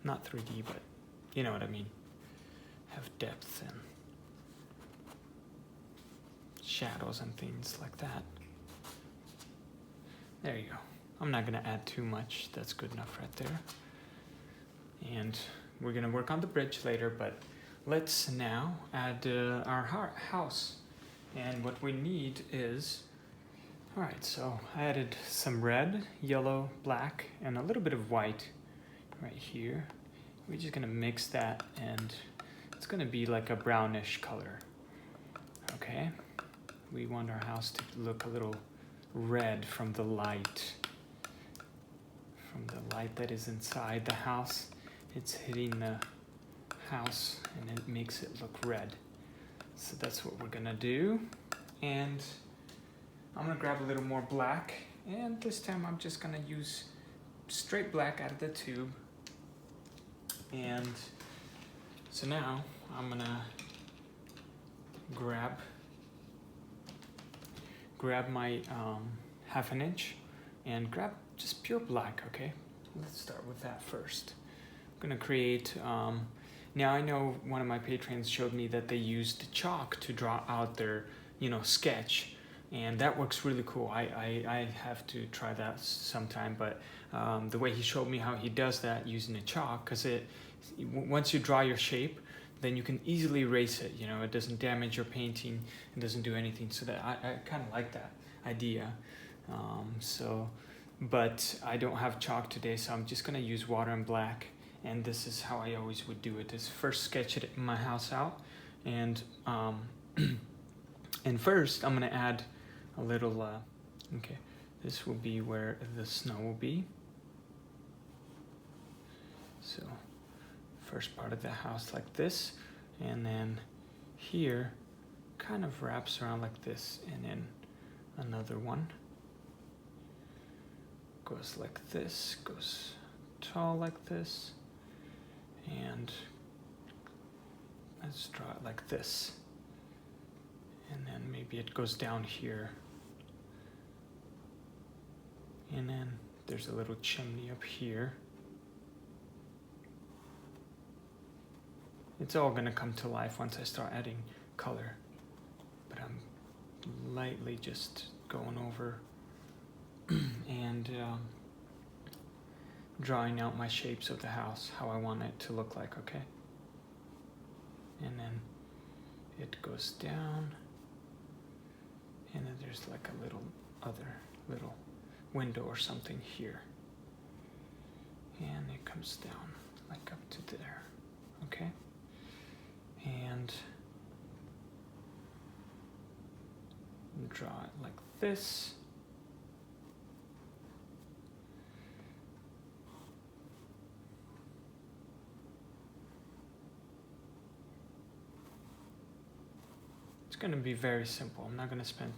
not 3D, but you know what I mean. Have depth and shadows and things like that. There you go. I'm not gonna add too much. That's good enough right there. And we're gonna work on the bridge later, but let's now add our house. And what we need is All right, so I added some red, yellow, black, and a little bit of white right here. We're just gonna mix that, and it's gonna be like a brownish color, okay? We want our house to look a little red from the light. From the light that is inside the house. It's hitting the house and it makes it look red. So that's what we're gonna do. And I'm gonna grab a little more black, and this time I'm just gonna use straight black out of the tube. And so now I'm gonna grab my 1/2 inch and grab just pure black, okay? Let's start with that first. I'm gonna create, now I know one of my patrons showed me that they used chalk to draw out their, sketch, and that works really cool. I have to try that sometime, but the way he showed me how he does that using the chalk, because once you draw your shape, then you can easily erase it. It doesn't damage your painting, it doesn't do anything. So that I kind of like that idea. But I don't have chalk today, so I'm just gonna use water and black. And this is how I always would do it: is first sketch it my house out, and and first I'm gonna add a little. Okay, this will be where the snow will be. So first part of the house like this, and then here kind of wraps around like this, and then another one goes like this, goes tall like this, and let's draw it like this, and then maybe it goes down here, and then there's a little chimney up here. It's all gonna come to life once I start adding color, but I'm lightly just going over and drawing out my shapes of the house, how I want it to look like, okay? And then it goes down, and then there's like a little window or something here, and it comes down like up to there, okay? And draw it like this. It's going to be very simple. I'm not going to spend,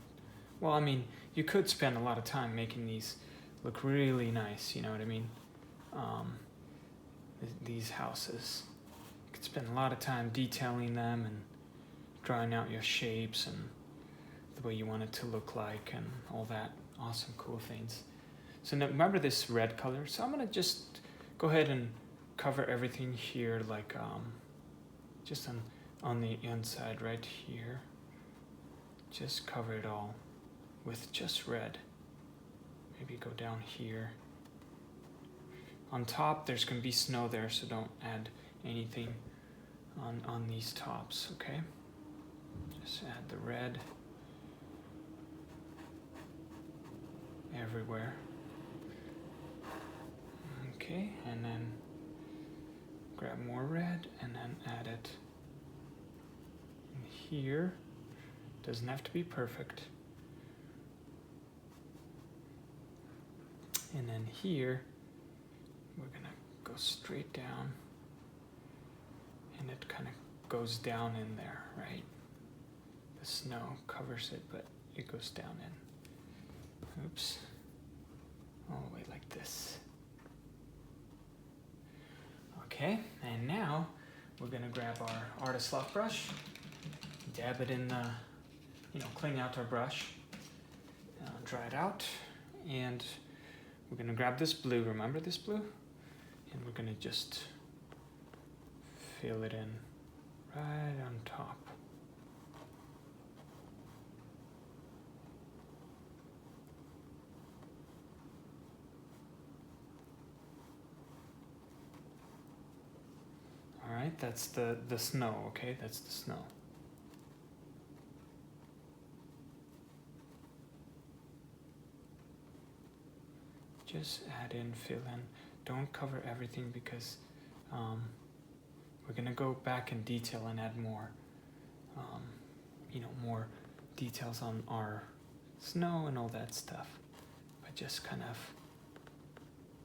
well, I mean, you could spend a lot of time making these look really nice, you know what I mean? These houses. You could spend a lot of time detailing them and drawing out your shapes and the way you want it to look like and all that awesome cool things. So now remember this red color, so I'm gonna just go ahead and cover everything here, like just on the inside right here. Just cover it all with just red. Maybe go down here. On top there's gonna be snow there, so don't add anything on these tops, okay? Just add the red everywhere. Okay, and then grab more red and then add it in here. Doesn't have to be perfect. And then here, we're gonna go straight down, and it kind of goes down in there, right? The snow covers it, but it goes down in. Oops. All the way like this. Okay, and now we're gonna grab our artist loft brush, dab it in the, clean out our brush, dry it out, and we're gonna grab this blue, remember this blue? And we're gonna just fill it in right on top. All right, that's the snow, okay? That's the snow. just add in, fill in. Don't cover everything because we're gonna go back in detail and add more, more details on our snow and all that stuff. But just kind of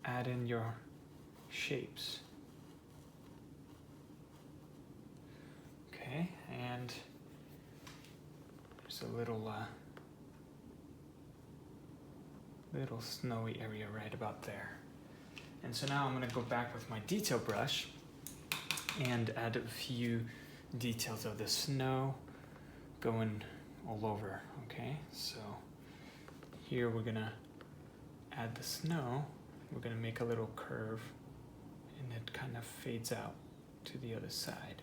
add in your shapes. Okay, and there's a little snowy area right about there. And so now I'm going to go back with my detail brush and add a few details of the snow going all over. Okay, so here we're going to add the snow. We're going to make a little curve and it kind of fades out to the other side.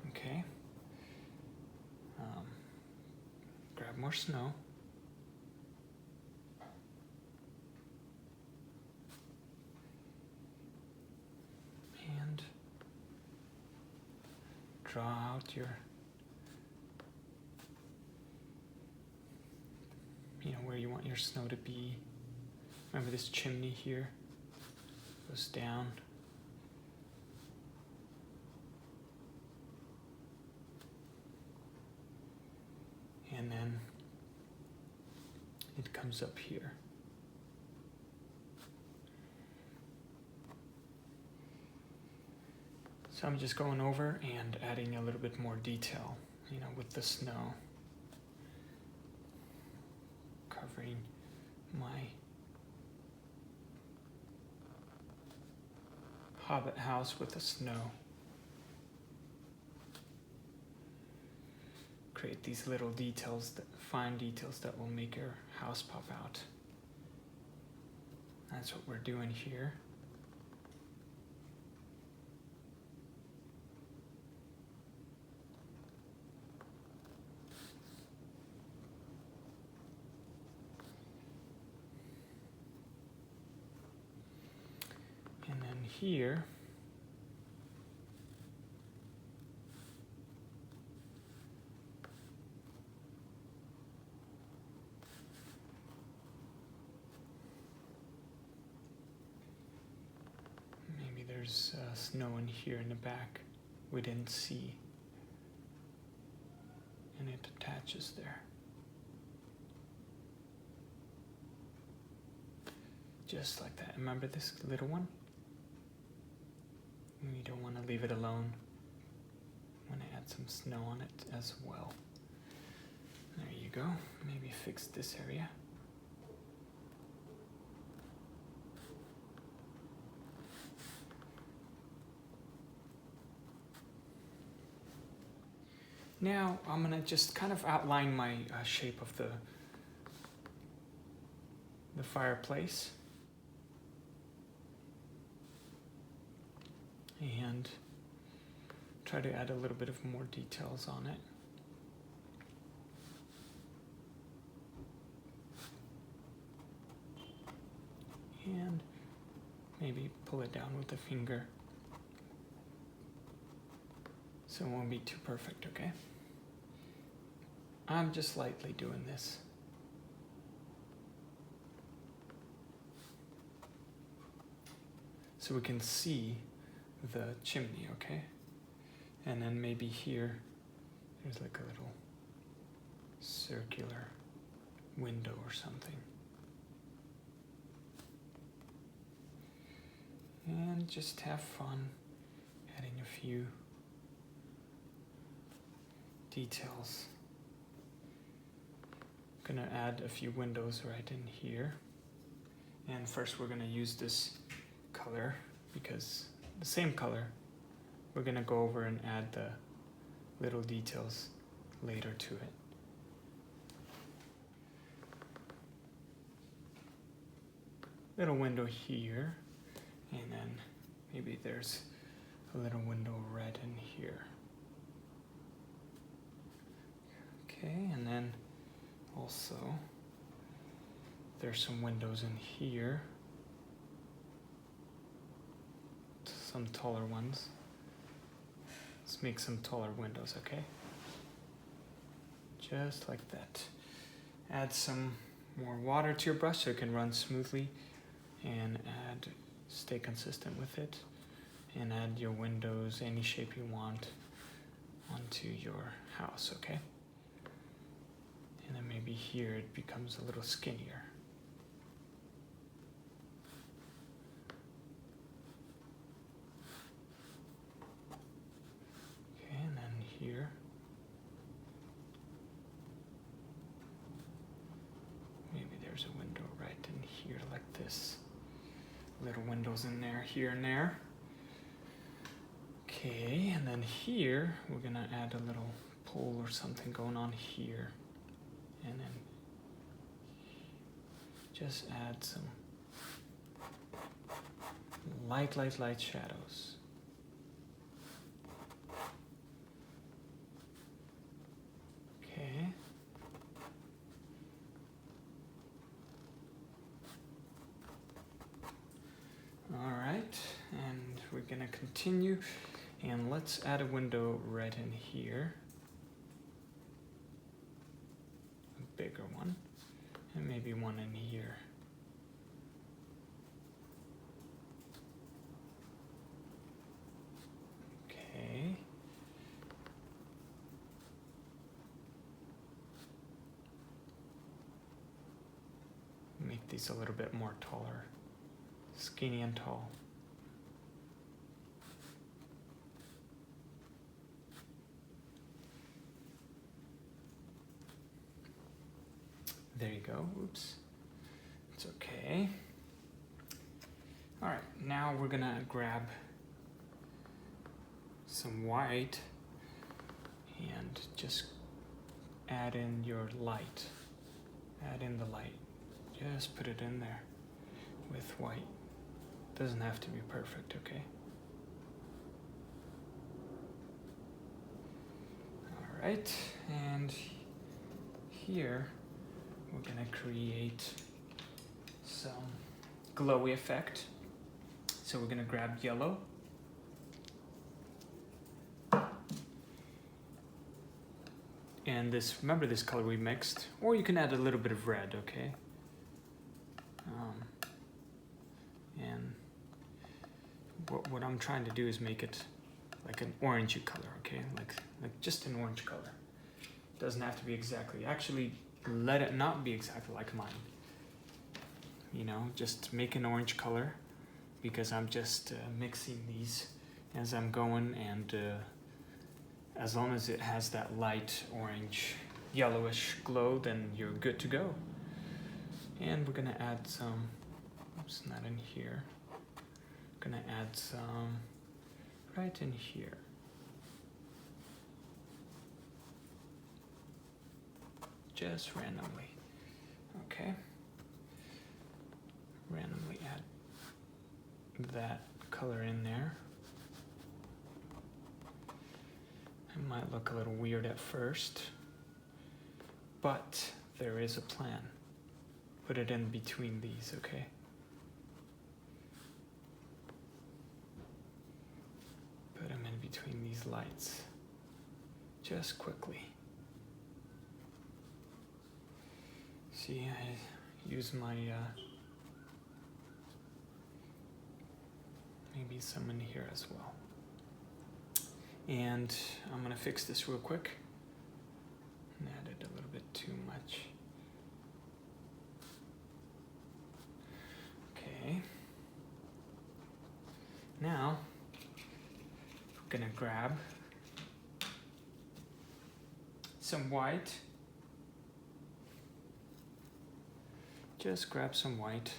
Okay, grab more snow. And draw out where you want your snow to be. Remember this chimney here goes down. And then it comes up here. So I'm just going over and adding a little bit more detail, with the snow. Covering my hobbit house with the snow. Create these little details, fine details that will make your house pop out. That's what we're doing here. And then here, maybe there's snow in here in the back we didn't see, and it attaches there. Just like that. Remember this little one? We don't want to leave it alone. I'm going to add some snow on it as well. There you go. Maybe fix this area. Now I'm going to just kind of outline my shape of the fireplace. And try to add a little bit of more details on it. And maybe pull it down with a finger so it won't be too perfect, okay? I'm just lightly doing this. So we can see the chimney, okay? And then maybe here, there's like a little circular window or something. And just have fun adding a few details. I'm gonna add a few windows right in here. And first we're gonna use this color because the same color, we're gonna go over and add the little details later to it. Little window here, and then maybe there's a little window red in here. Okay, and then also there's some windows in here. Some taller ones. Let's make some taller windows, okay? Just like that. Add some more water to your brush so it can run smoothly, and stay consistent with it, and add your windows, any shape you want, onto your house, okay? And then maybe here it becomes a little skinnier. Okay, and then here. Maybe there's a window right in here like this. Little windows in there, here and there. Okay, and then here we're gonna add a little pole or something going on here. And then just add some light shadows. Okay. All right, and we're gonna continue, and let's add a window right in here. A bigger one, and maybe one in here. Okay. Make these a little bit more taller. Skinny and tall. There you go. Oops. It's okay. All right, now we're gonna grab some white and just add in your light. Add in the light. Just put it in there with white. Doesn't have to be perfect, okay? All right, and here we're gonna create some glowy effect. So we're gonna grab yellow. And this, remember this color we mixed, or you can add a little bit of red, okay? And what I'm trying to do is make it like an orangey color, okay? Like just an orange color. Doesn't have to be exactly, actually let it not be exactly like mine. You know, just make an orange color, because I'm just mixing these as I'm going, and as long as it has that light orange, yellowish glow, then you're good to go. And we're gonna add some, oops, not in here. Gonna add some right in here. Just randomly, okay? Randomly add that color in there. It might look a little weird at first, but there is a plan. Put it in between these, okay? Put them in between these lights, just quickly. See, I use my, maybe some in here as well. And I'm gonna fix this real quick. Added a little bit too much. Okay. Now, we're gonna grab some white. Just grab some white,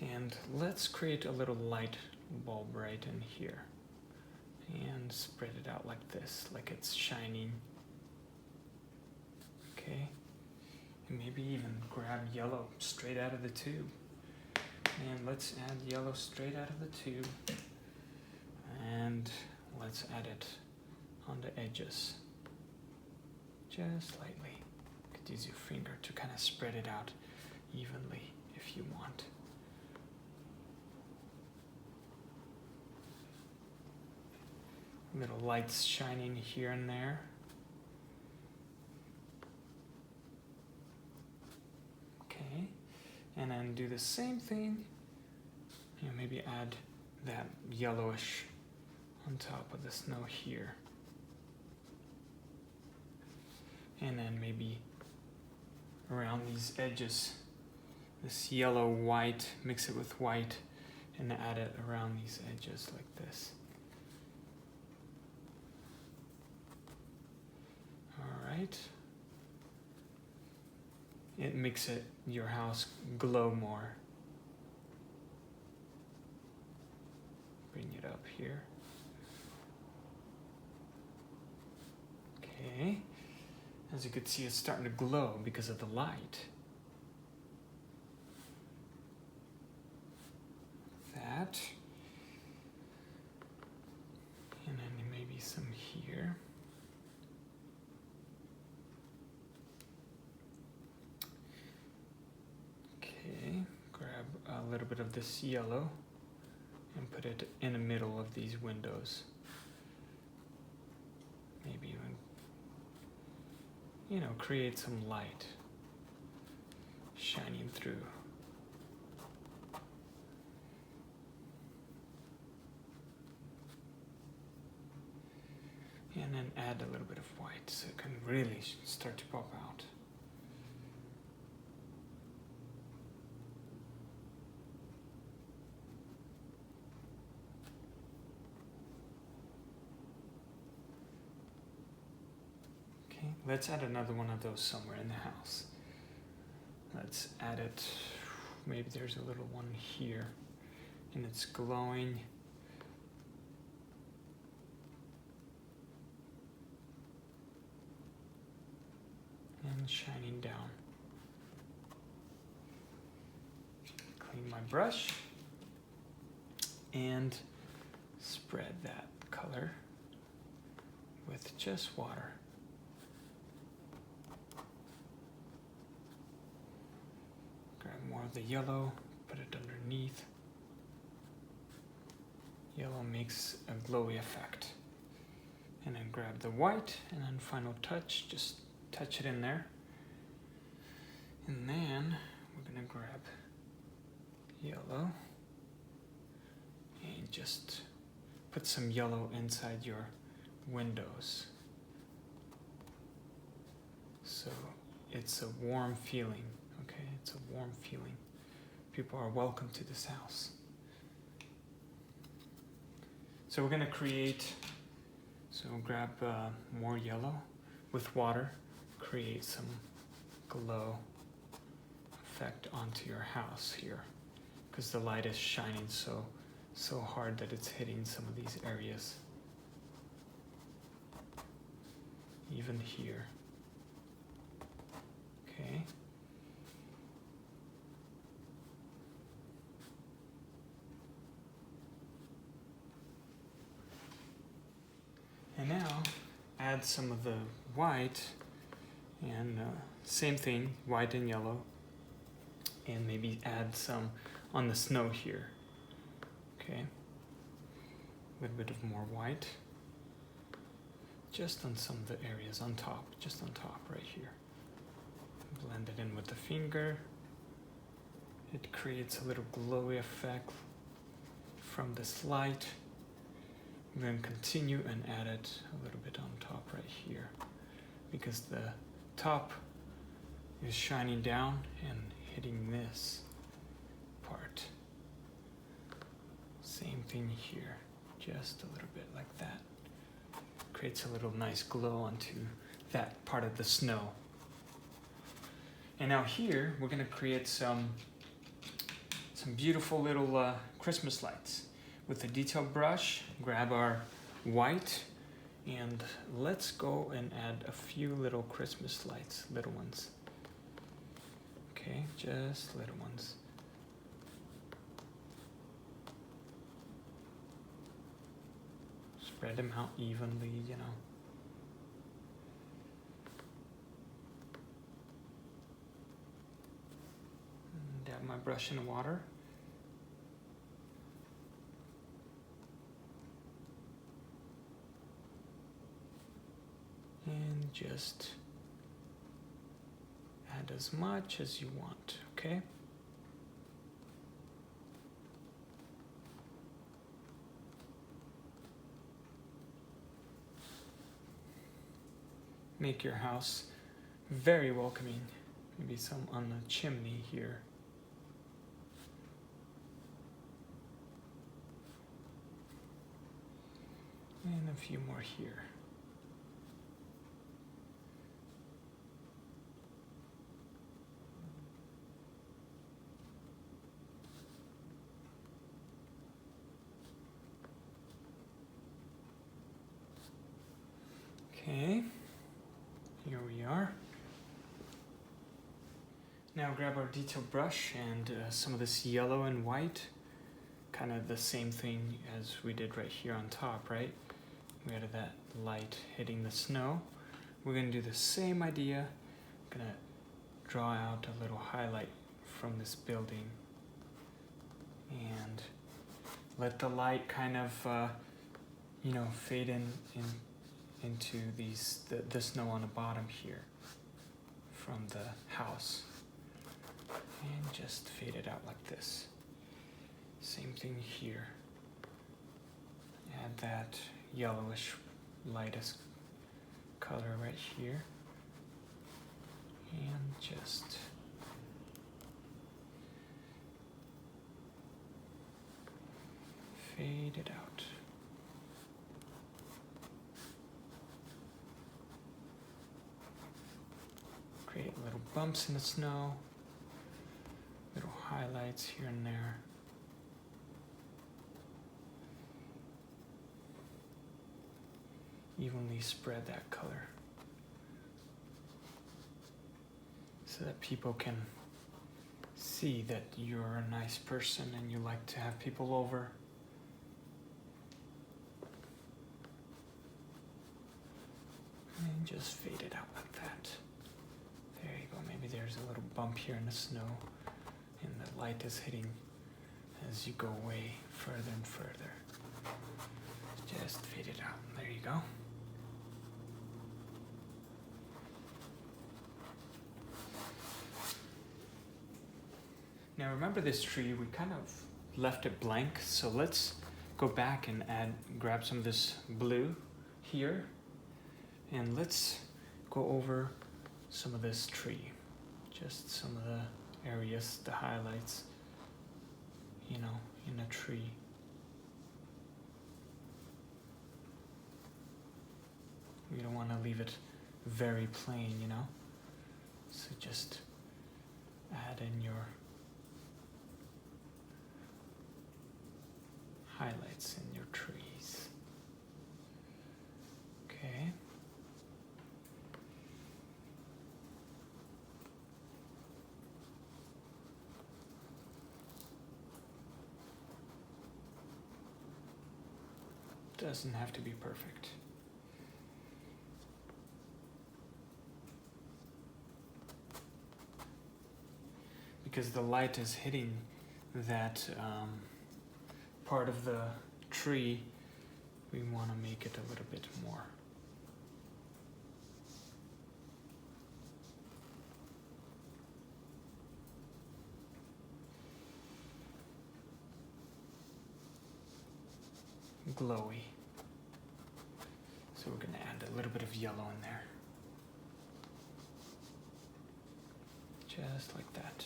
and let's create a little light bulb right in here. And spread it out like this, like it's shining. Okay. And maybe even grab yellow straight out of the tube. And let's add yellow straight out of the tube. And let's add it on the edges. Just lightly. You could use your finger to kind of spread it out evenly if you want. Little lights shining here and there. Okay. gonna do the same thing. Maybe add that yellowish on top of the snow here. And then maybe around these edges, this yellow white, mix it with white and add it around these edges like this. All right. It makes your house glow more. Bring it up here. Okay. As you can see, it's starting to glow because of the light. That. And then maybe some here. Okay, grab a little bit of this yellow and put it in the middle of these windows. Maybe even, create some light shining through. And then add a little bit of white so it can really start to pop out. Okay, let's add another one of those somewhere in the house. Let's add it, maybe there's a little one here, and it's glowing. And shining down. Clean my brush and spread that color with just water. Grab more of the yellow, put it underneath. Yellow makes a glowy effect. And then grab the white, and then final touch, just touch it in there. And then we're gonna grab yellow and just put some yellow inside your windows. So it's a warm feeling, okay? It's a warm feeling. People are welcome to this house. So we're gonna create, so grab more yellow with water. Create some glow effect onto your house here because the light is shining so hard that it's hitting some of these areas, even here. Okay. And now add some of the white. And same thing, white and yellow, and maybe add some on the snow here. Okay, a little bit of more white, just on some of the areas on top, just on top right here. Blend it in with the finger. It creates a little glowy effect from this light. I'm going to continue and add it a little bit on top right here because the top is shining down and hitting this part. Same thing here, just a little bit like that. Creates a little nice glow onto that part of the snow. And now here we're gonna create some beautiful little Christmas lights. With a detail brush, grab our white, and let's go and add a few little Christmas lights, little ones. Okay, just little ones. Spread them out evenly, you know. Dab my brush in water. And just add as much as you want, okay? make your house very welcoming. Maybe some on the chimney here. And a few more here. Okay, here we are. Now grab our detail brush and some of this yellow and white, kind of the same thing as we did right here on top, right? We had that light hitting the snow. We're gonna do the same idea. I'm gonna draw out a little highlight from this building and let the light kind of, you know, fade into the snow on the bottom here from the house, and just fade it out like this. Same thing here. Add that yellowish lightest color right here, and just fade it out. Create little bumps in the snow, little highlights here and there. Evenly spread that color so that people can see that you're a nice person and you like to have people over. And just fade it out like that. There you go. Maybe there's a little bump here in the snow and the light is hitting as you go way further and further. Just fade it out. There you go. Now remember this tree, we kind of left it blank, so let's go back and grab some of this blue here, and let's go over some of this tree, just some of the areas, the highlights, you know, in a tree. We don't want to leave it very plain, you know, so just add in your highlights in your trees. Okay. Doesn't have to be perfect. Because the light is hitting that part of the tree, we want to make it a little bit more. Glowy. So we're going to add a little bit of yellow in there. Just like that.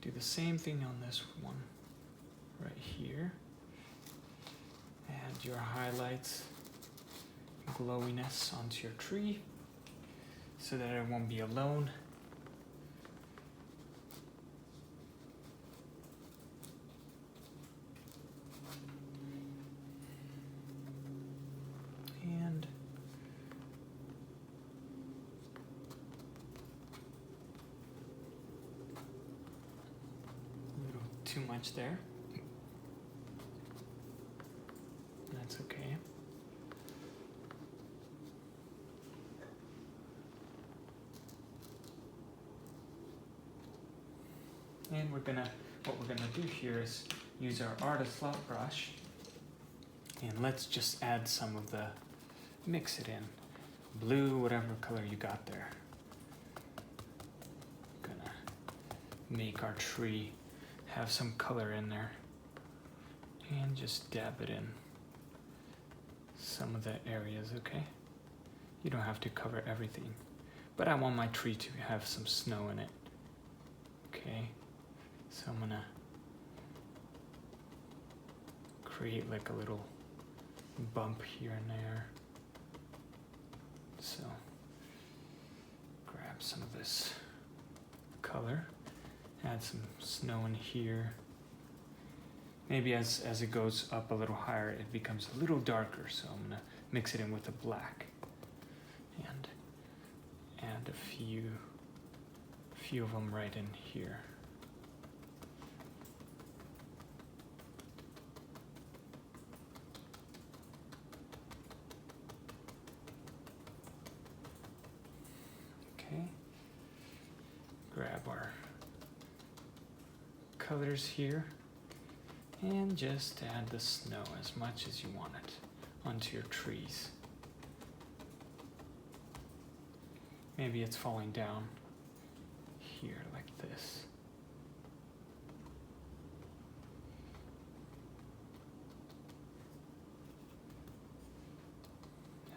Do the same thing on this one right here. Add your highlights, glowiness onto your tree so that it won't be alone. And a little too much there. That's okay. And what we're gonna do here is use our artist loft brush, and let's just add some of the, mix it in blue, whatever color you got there. Gonna make our tree have some color in there. And just dab it in some of the areas, okay? You don't have to cover everything, but I want my tree to have some snow in it, okay? So I'm gonna create like a little bump here and there. So grab some of this color, add some snow in here. Maybe as it goes up a little higher, it becomes a little darker, so I'm gonna mix it in with the black and add a few of them right in here. Okay, grab our colors here. And just add the snow as much as you want it onto your trees. Maybe it's falling down here like this.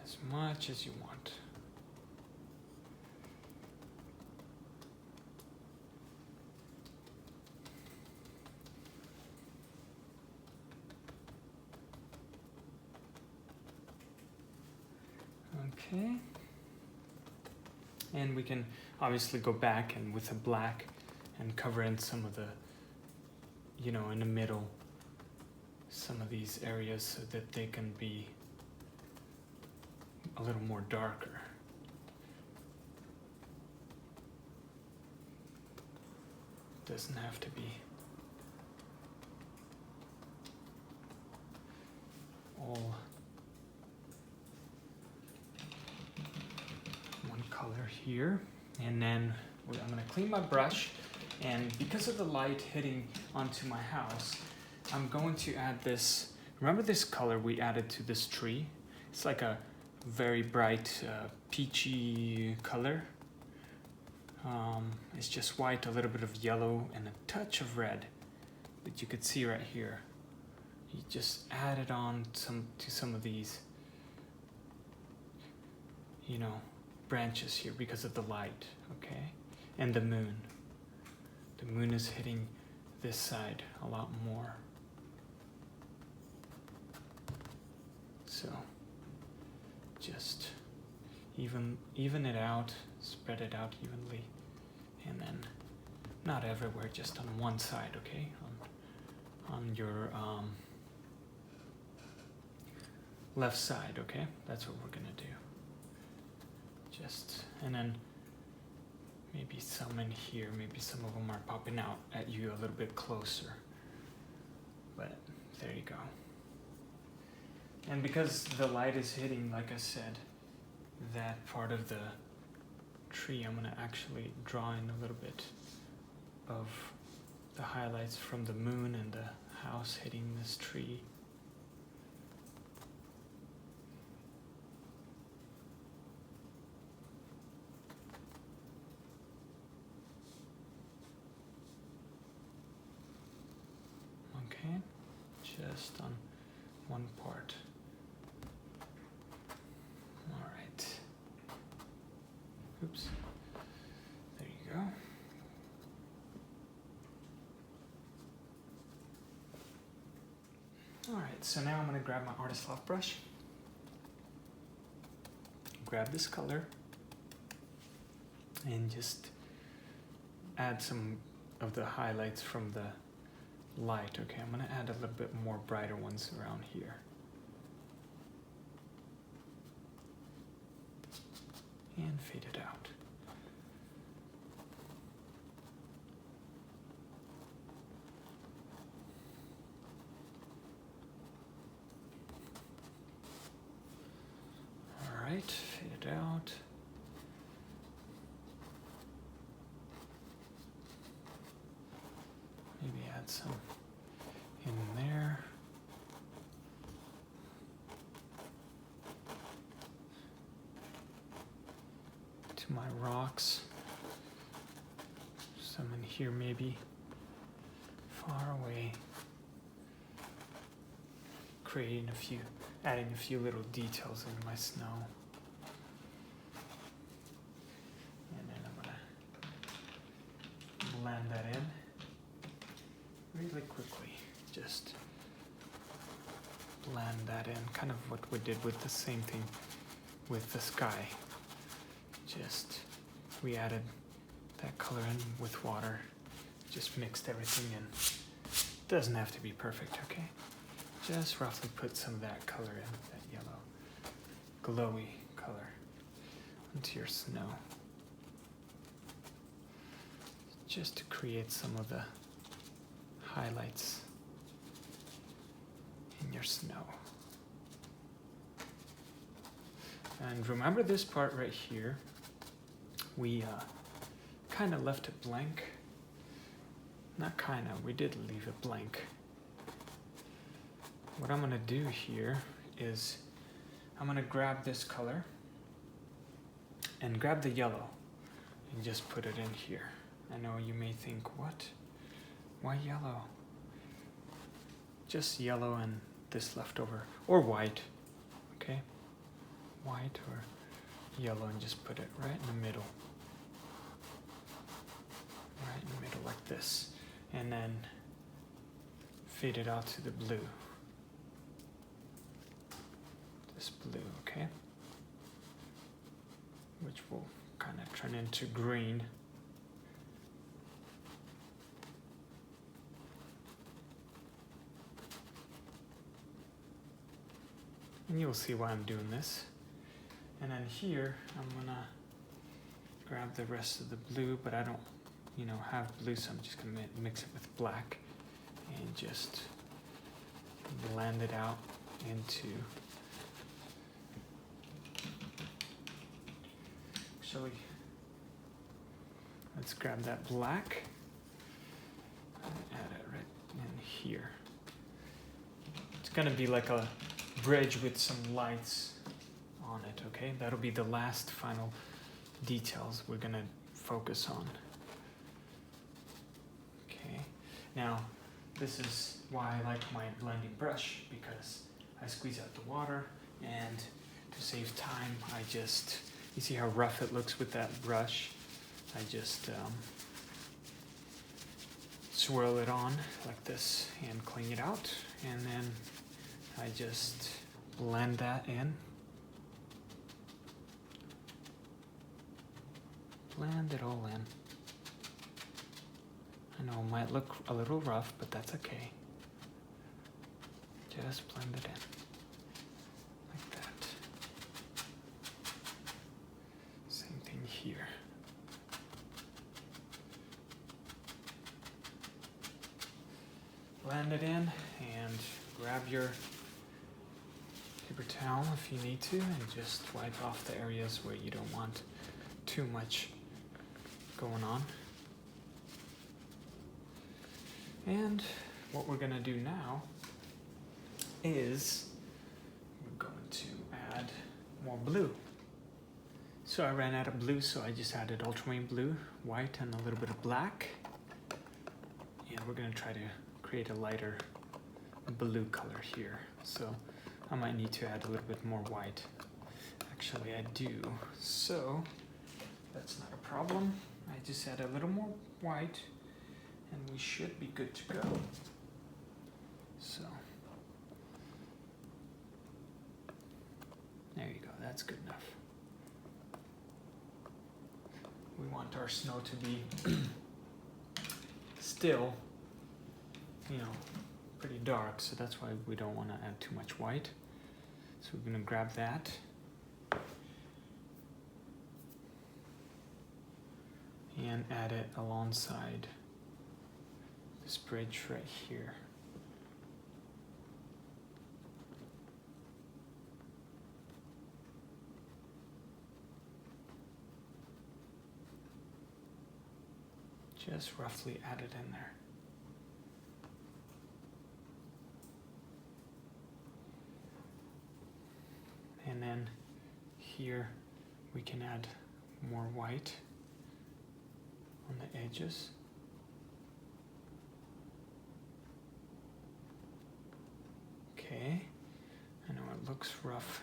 As much as you want. Okay, and we can obviously go back and with the black and cover in some of the, you know, in the middle, some of these areas so that they can be a little more darker. Doesn't have to be all color here. And then I'm going to clean my brush, and because of the light hitting onto my house, I'm going to add this. Remember this color we added to this tree? It's like a very bright peachy color. It's just white, a little bit of yellow, and a touch of red that you could see right here. You just add it on to some of these, you know, branches here because of the light, okay? And the moon. The moon is hitting this side a lot more. So just even it out, spread it out evenly, and then not everywhere, just on one side, okay? On your left side, okay? That's what we're gonna do. And then maybe some in here, maybe some of them are popping out at you a little bit closer, but there you go. And because the light is hitting, like I said, that part of the tree, I'm gonna actually draw in a little bit of the highlights from the moon and the house hitting this tree. Okay, just on one part. All right. Oops. There you go. All right, so now I'm going to grab my Artist Loft brush. Grab this color and just add some of the highlights from the light. Okay, I'm going to add a little bit more brighter ones around here. And fade it out. All right, fade it out. Maybe add some in there. to my rocks. Some in here maybe, far away. Adding a few little details into my snow. And then I'm gonna blend that in really quickly. Just blend that in, kind of what we did with the same thing with the sky. Just, we added that color in with water, just mixed everything in. Doesn't have to be perfect, okay? Just roughly put some of that color in, that yellow, glowy color, into your snow. Just to create some of the highlights in your snow. And remember this part right here, we kind of left it blank. Not kind of, we did leave it blank. What I'm gonna do here is I'm gonna grab this color and grab the yellow and just put it in here. I know you may think, what? Why yellow? Just yellow and this leftover, or white, okay? White or yellow, and just put it right in the middle. Right in the middle like this. And then fade it out to the blue. This blue, okay? Which will kind of turn into green. And you'll see why I'm doing this. And then here, I'm gonna grab the rest of the blue, but I don't, have blue, so I'm just gonna mix it with black and just blend it out into, actually, let's grab that black and add it right in here. It's gonna be like a bridge with some lights on it, okay? That'll be the last final details we're gonna focus on. Okay, now this is why I like my blending brush, because I squeeze out the water, and to save time, I just, you see how rough it looks with that brush? I just swirl it on like this and clean it out, and then I just blend that in. Blend it all in. I know it might look a little rough, but that's okay. Just blend it in. Like that. Same thing here. Blend it in and grab your paper towel if you need to, and just wipe off the areas where you don't want too much going on. And what we're gonna do now is we're going to add more blue. So I ran out of blue, so I just added Ultramarine Blue, white, and a little bit of black. And we're gonna try to create a lighter blue color here. So I might need to add a little bit more white. Actually, I do. So that's not a problem. I just add a little more white and we should be good to go. So there you go, that's good enough. We want our snow to be still, pretty dark, so that's why we don't want to add too much white. So we're going to grab that. And add it alongside this bridge right here. Just roughly add it in there. And then here we can add more white on the edges. Okay, I know it looks rough,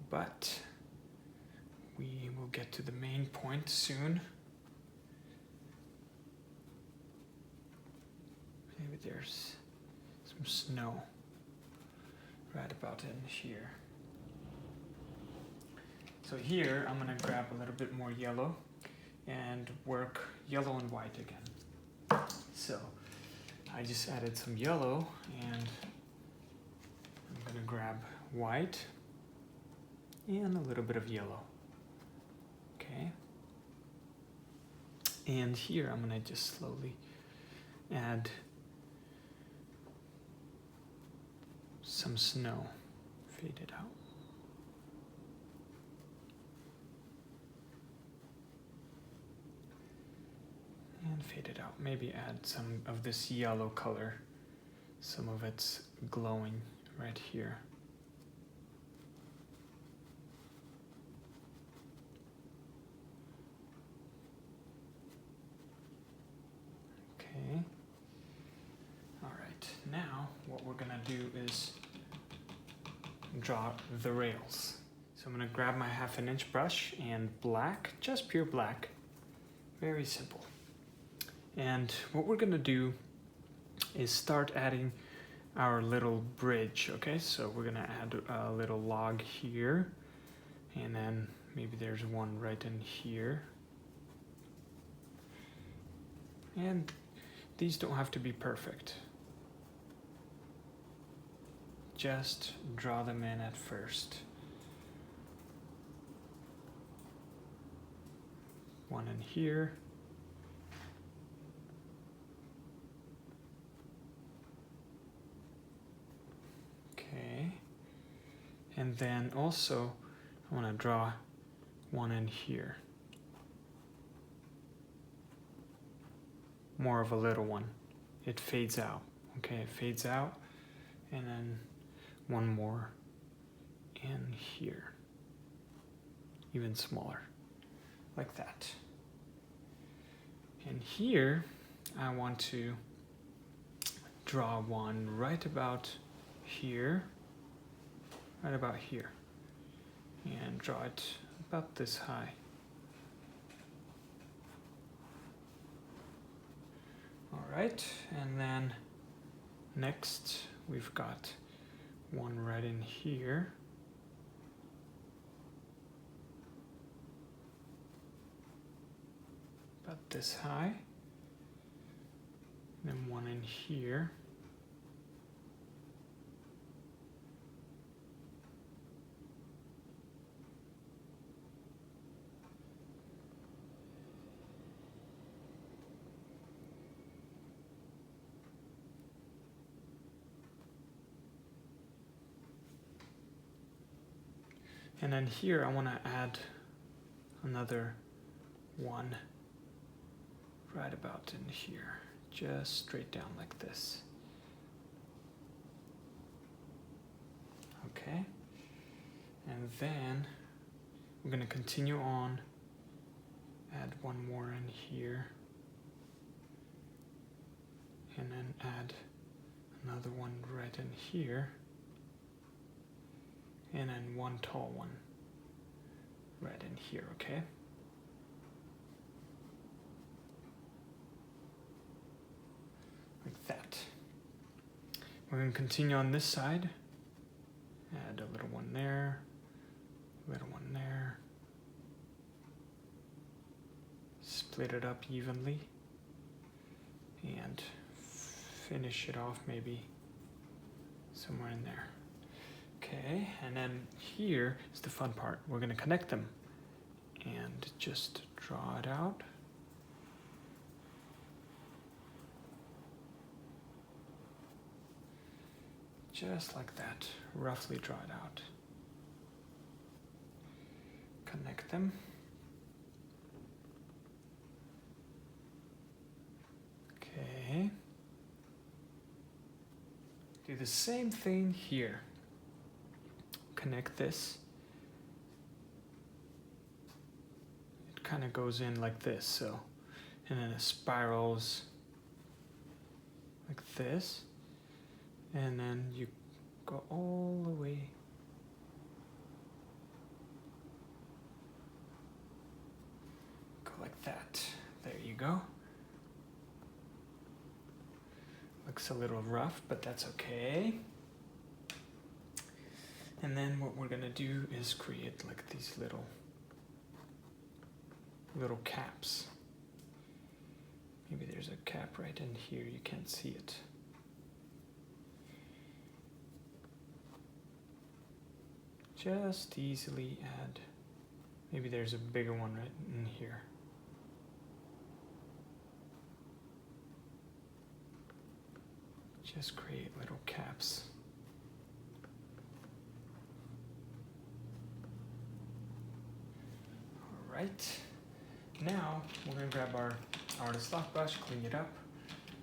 but we will get to the main point soon. Maybe there's some snow right about in here. So here I'm gonna grab a little bit more yellow and work yellow and white again. So I just added some yellow and I'm gonna grab white and a little bit of yellow. Okay. And here I'm gonna just slowly add some snow, fade it out. And fade it out. Maybe add some of this yellow color. Some of it's glowing right here. Okay. All right, now what we're gonna do is draw the rails. So I'm gonna grab my 1/2 inch brush and black, just pure black. Very simple. And what we're gonna do is start adding our little bridge, okay? So we're gonna add a little log here, and then maybe there's one right in here. And these don't have to be perfect. Just draw them in at first. One in here. Okay. And then also I want to draw one in here. More of a little one. It fades out. Okay, it fades out. And then one more in here. Even smaller. Like that. And here I want to draw one right about here. Right about here. And draw it about this high. Alright, and then next we've got one right in here. About this high. And then one in here. And then here I want to add another one right about in here, just straight down like this. Okay, and then we're going to continue on, add one more in here, and then add another one right in here. And then one tall one right in here, okay? Like that. We're going to continue on this side. Add a little one there, little one there. Split it up evenly. And finish it off maybe somewhere in there. Okay, and then here is the fun part. We're going to connect them and just draw it out. Just like that, roughly draw it out. Connect them. Okay. Do the same thing here. Connect this. kind of goes in like this, so, and then it spirals like this, and then you go all the way like that. There you go. Looks a little rough, but that's okay. And then what we're gonna do is create like these little caps. Maybe there's a cap right in here, you can't see it. Just easily add, maybe there's a bigger one right in here. Just create little caps. All right, now we're gonna grab our artist lock brush, clean it up,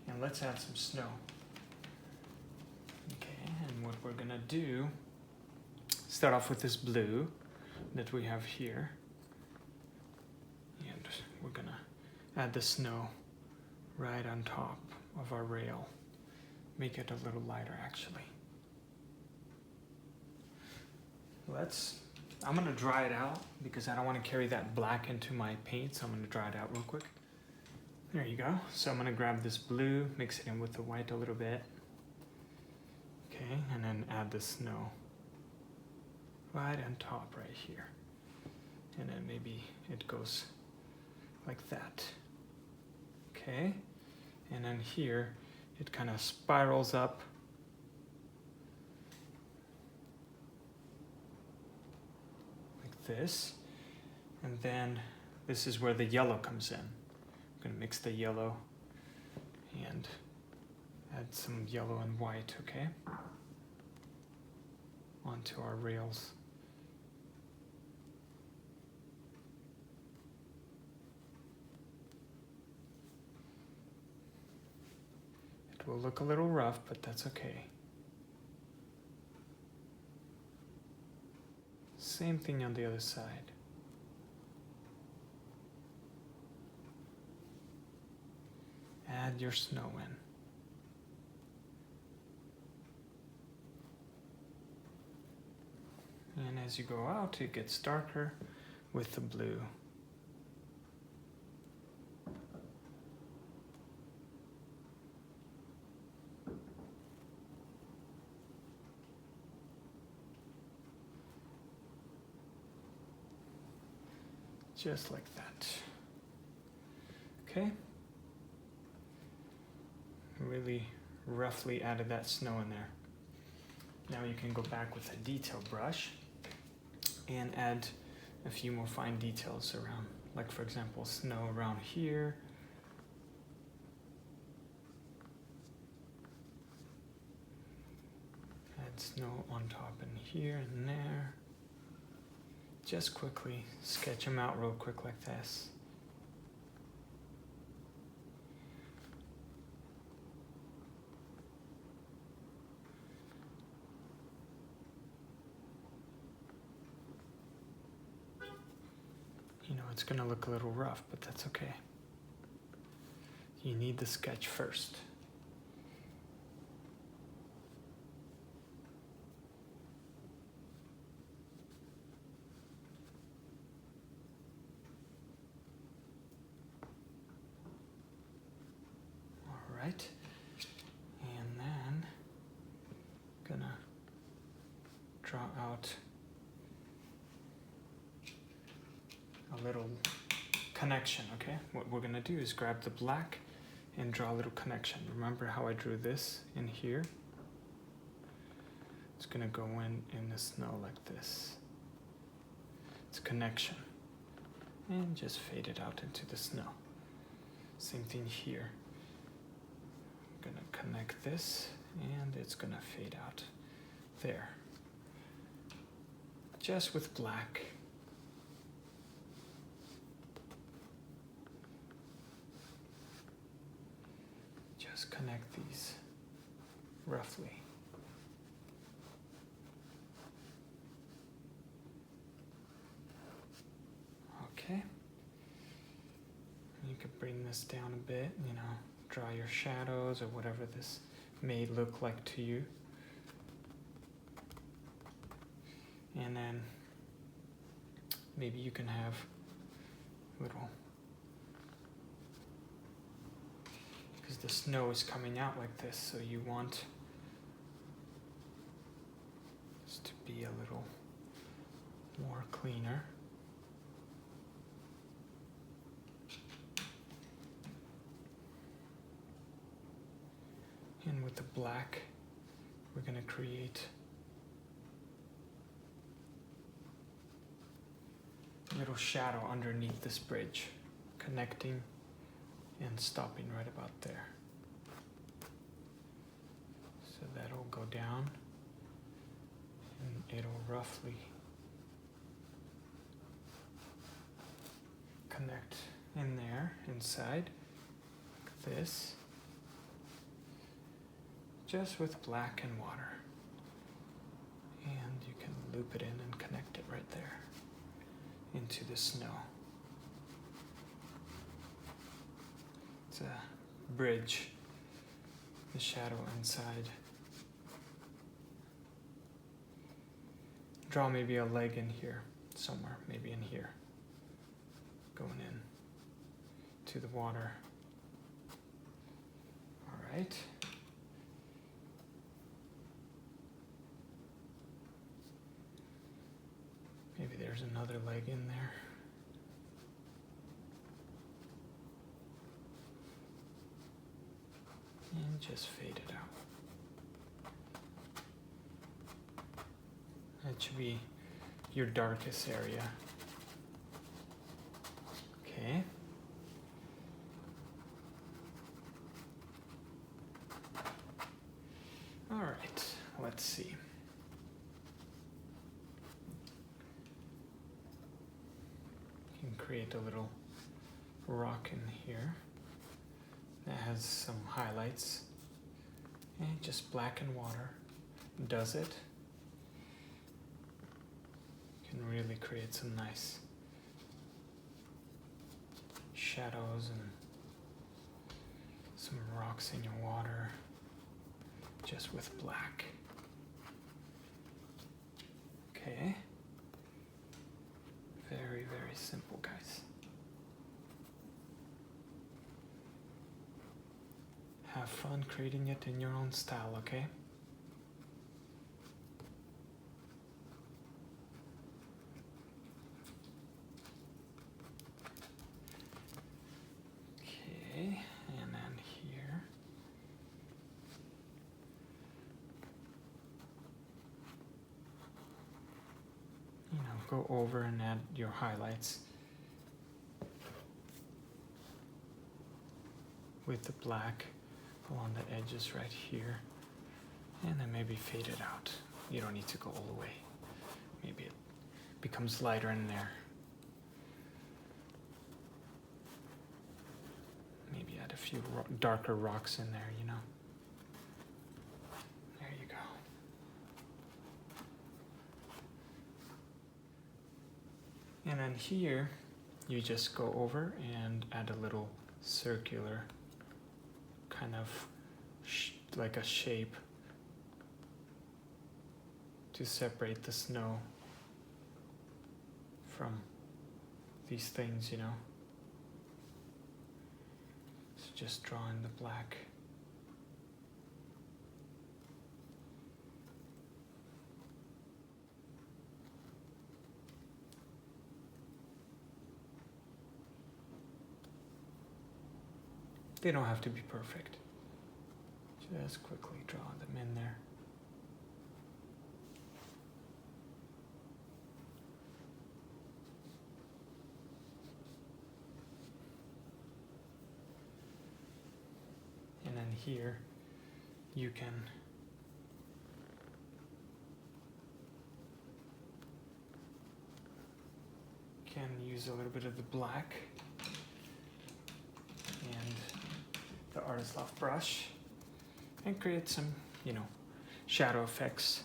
and let's add some snow. Okay, and what we're gonna do, start off with this blue that we have here, and we're gonna add the snow right on top of our rail. Make it a little lighter actually. I'm gonna dry it out because I don't want to carry that black into my paint, so I'm gonna dry it out real quick. There you go. So I'm gonna grab this blue, mix it in with the white a little bit. Okay, and then add the snow right on top right here. And then maybe it goes like that. Okay, and then here, it kind of spirals up. Like this. And then this is where the yellow comes in. I'm gonna mix the yellow and add some yellow and white, okay? Onto our rails. It will look a little rough, but that's okay. Same thing on the other side. Add your snow in. And as you go out, it gets darker with the blue. Just like that. Okay. Really roughly added that snow in there. Now you can go back with a detail brush and add a few more fine details around, like for example, snow around here. Add snow on top in here and there. Just quickly sketch them out real quick like this. You know, it's gonna look a little rough, but that's okay. You need the sketch first. Right, and then gonna draw out a little connection, okay? What we're gonna do is grab the black and draw a little connection. Remember how I drew this in here? It's gonna go in the snow like this. It's a connection. And just fade it out into the snow. Same thing here. Gonna connect this and it's gonna fade out there. Just with black. Just connect these roughly. Okay. this down a bit, you know, draw your shadows or whatever this may look like to you. And then maybe you can have little, because the snow is coming out like this, so you want this to be a little more cleaner. And with the black, we're going to create a little shadow underneath this bridge, connecting and stopping right about there. So that'll go down and it'll roughly connect in there, inside, like this. Just with black and water. And you can loop it in and connect it right there into the snow. It's a bridge, the shadow inside. Draw maybe a leg in here, somewhere, maybe in here. Going in to the water. All right. Maybe there's another leg in there. And just fade it out. That should be your darkest area. Okay. All right, let's see. Create a little rock in here that has some highlights, and just black and water does it. Can really create some nice shadows and some rocks in your water just with black. Okay. Very, very simple, guys. Have fun creating it in your own style, okay? Okay, and then here. You know, go over and add your highlights with the black along the edges right here, and then maybe fade it out. You don't need to go all the way. Maybe it becomes lighter in there. Maybe add a few darker rocks in there, you know. There you go. And then here, you just go over and add a little circular kind of like a shape to separate the snow from these things, you know. So just draw in the black. They don't have to be perfect. Just quickly draw them in there. And then here, you can use a little bit of the black and the Artist Loft brush and create some, you know, shadow effects.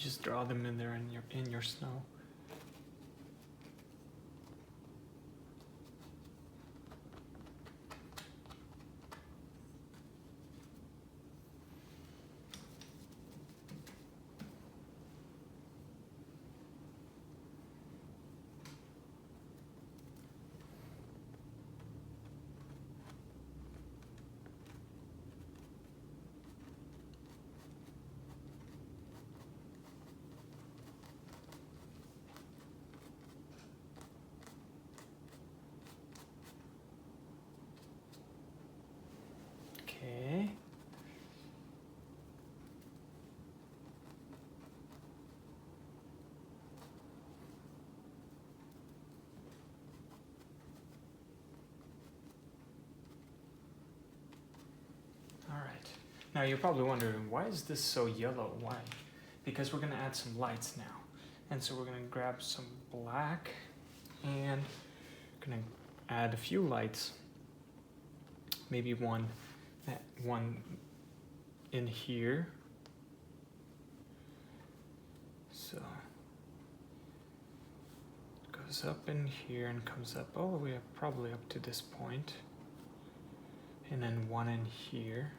just draw them in there in your snow. Okay. All right. Now you're probably wondering, why is this so yellow? Why? Because we're gonna add some lights now. And so we're gonna grab some black and gonna add a few lights. Maybe one in here. So it goes up in here and comes up all the way up, probably up to this point. And then one in here.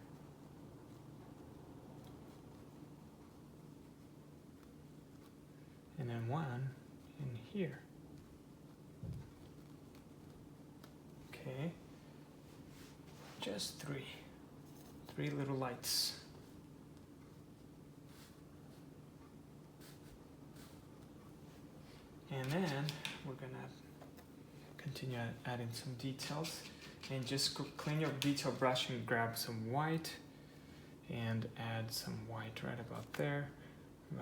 And then one in here. Okay. Just three little lights. And then we're gonna continue adding some details, and just clean your detail brush and grab some white and add some white right about there, and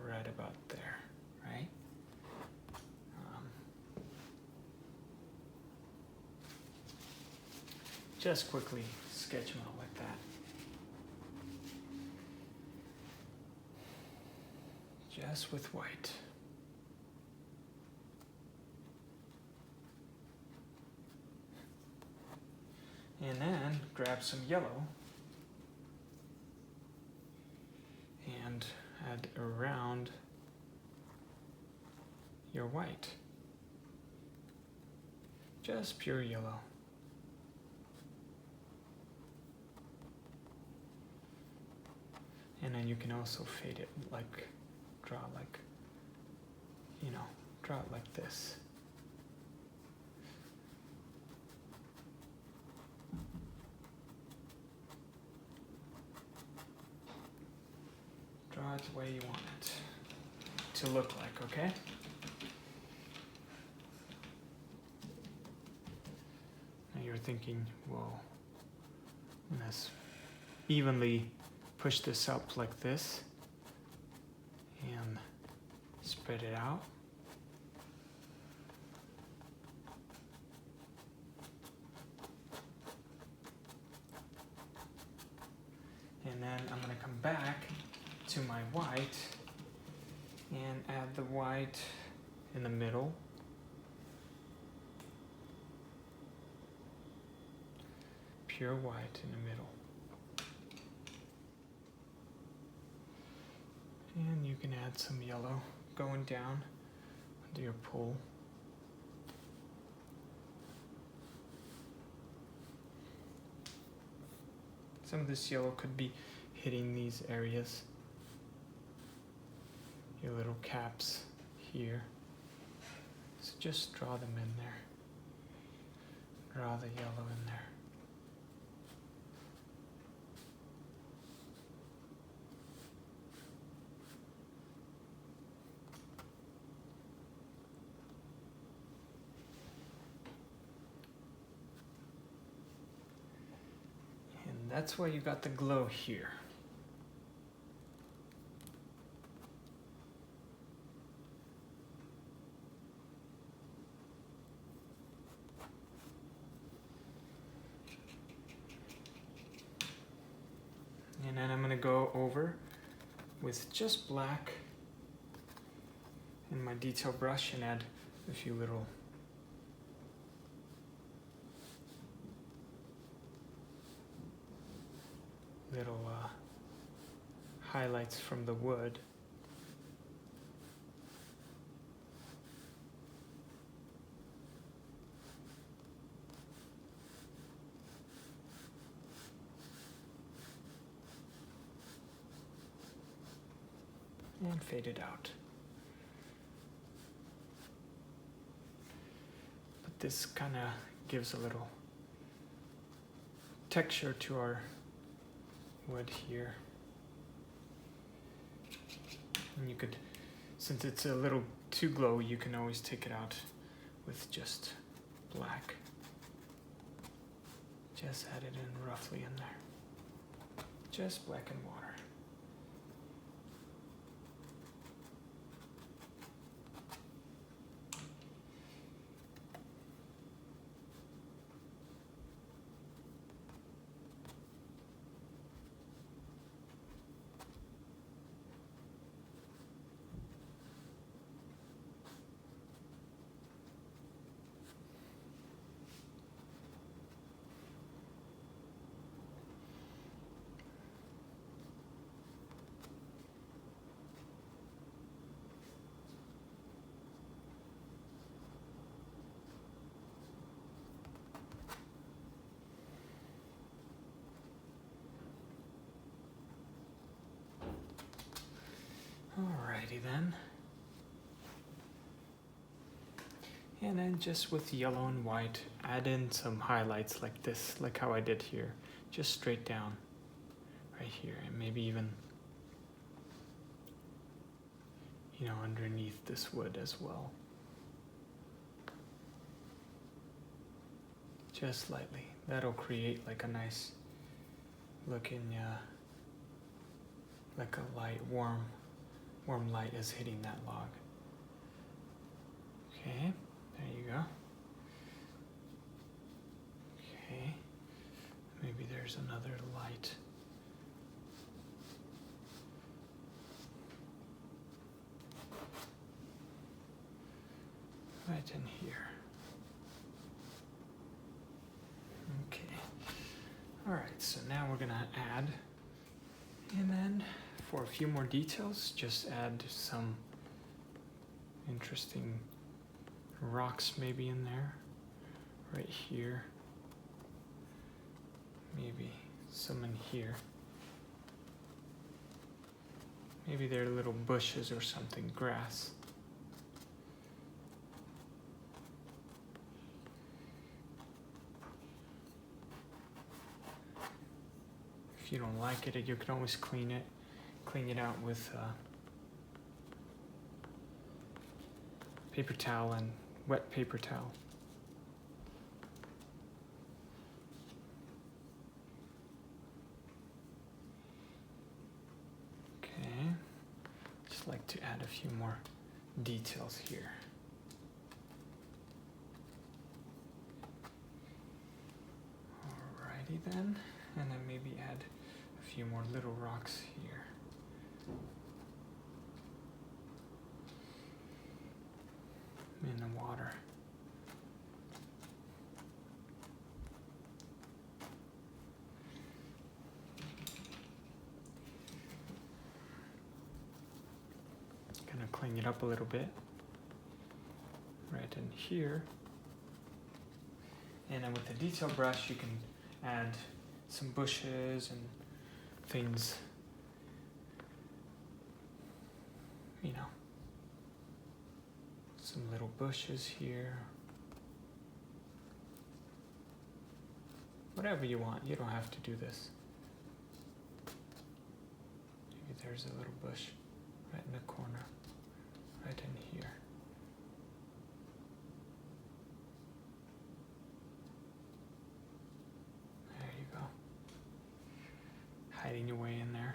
right about there, right? Just quickly sketch them out like that. Just with white. And then grab some yellow and add around your white. Just pure yellow. And then you can also fade it, like draw like, draw it like this. Draw it the way you want it to look like, okay? Now you're thinking, well, let's evenly push this up like this and spread it out. And then I'm going to come back to my white and add the white in the middle. Pure white in the middle. And you can add some yellow going down under your pool. Some of this yellow could be hitting these areas. Your little caps here. So just draw them in there. Draw the yellow in there. And that's why you got the glow here. And then I'm going to go over with just black in my detail brush and add a few little highlights from the wood. and fade it out. But this kind of gives a little texture to our wood here. And you could, since it's a little too glowy, you can always take it out with just black. Just add it in roughly in there. Just black and water. Alrighty then. And then just with yellow and white, add in some highlights like this, like how I did here. Just straight down, right here, and maybe even, you know, underneath this wood as well. Just slightly. That'll create like a nice looking, like a light, warm light is hitting that log. Okay, there you go. Okay, maybe there's another light. Right in here. Okay. All right, so now we're gonna add, and then for a few more details, just add some interesting rocks maybe in there, right here. Maybe some in here. Maybe they're little bushes or something, grass. If you don't like it, you can always clean it out with paper towel and wet paper towel. Okay, just like to add a few more details here. Alrighty then, and then maybe add a few more little rocks here. In the water. Gonna clean it up a little bit right in here. And then with the detail brush you can add some bushes and things, you know. Some little bushes here. Whatever you want, you don't have to do this. Maybe there's a little bush right in the corner, right in here. There you go. Hiding your way in there.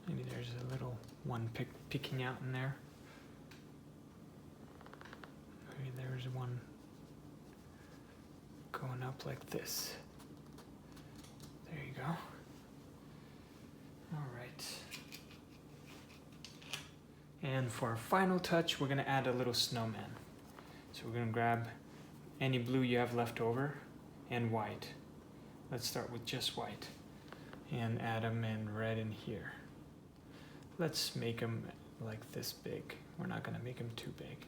Maybe there's a little one peeking out in there. Maybe there's one going up like this. There you go. All right. And for our final touch, we're gonna add a little snowman. So we're gonna grab any blue you have left over and white. Let's start with just white and add them in red in here. Let's make them like this big. We're not gonna make them too big.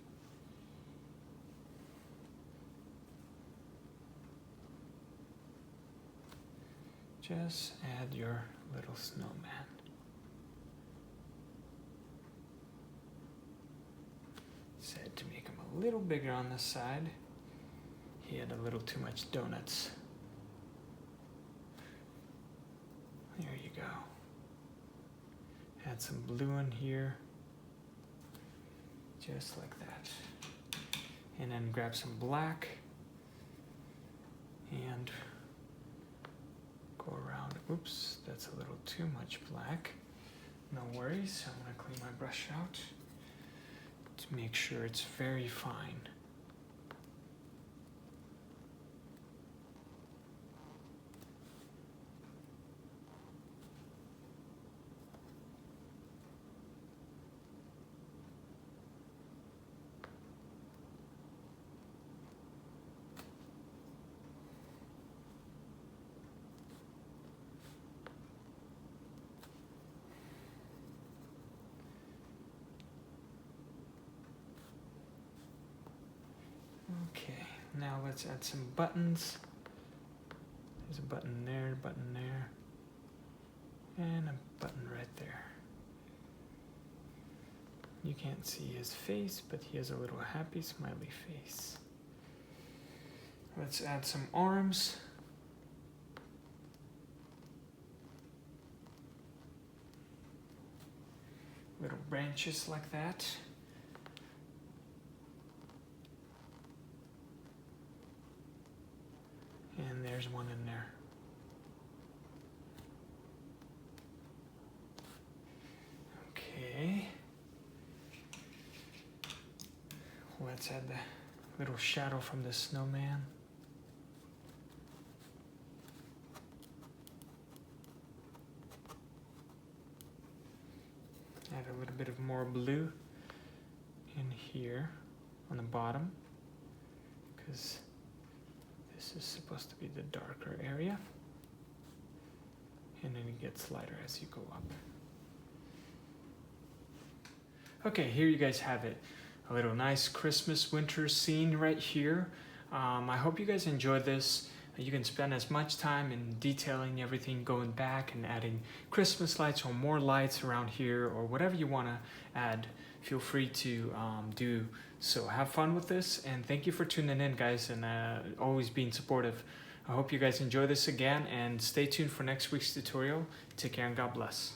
Just add your little snowman. Said to make him a little bigger on this side. He had a little too much donuts. There you go. Add some blue in here. Just like that. And then grab some black and go around. Oops, that's a little too much black. No worries, I'm gonna clean my brush out to make sure it's very fine. Okay, now let's add some buttons. There's a button there, and a button right there. You can't see his face, but he has a little happy smiley face. Let's add some arms. Little branches like that. And there's one in there. Okay. Let's add the little shadow from the snowman. Add a little bit of more blue in here on the bottom, because this is supposed to be the darker area, and then it gets lighter as you go up. Okay, here you guys have it. A little nice Christmas winter scene right here. I hope you guys enjoyed this. You can spend as much time in detailing everything, going back and adding Christmas lights or more lights around here, or whatever you want to add. Feel free to do so. Have fun with this, and thank you for tuning in, guys, and always being supportive. I hope you guys enjoy this again, and stay tuned for next week's tutorial. Take care and God bless.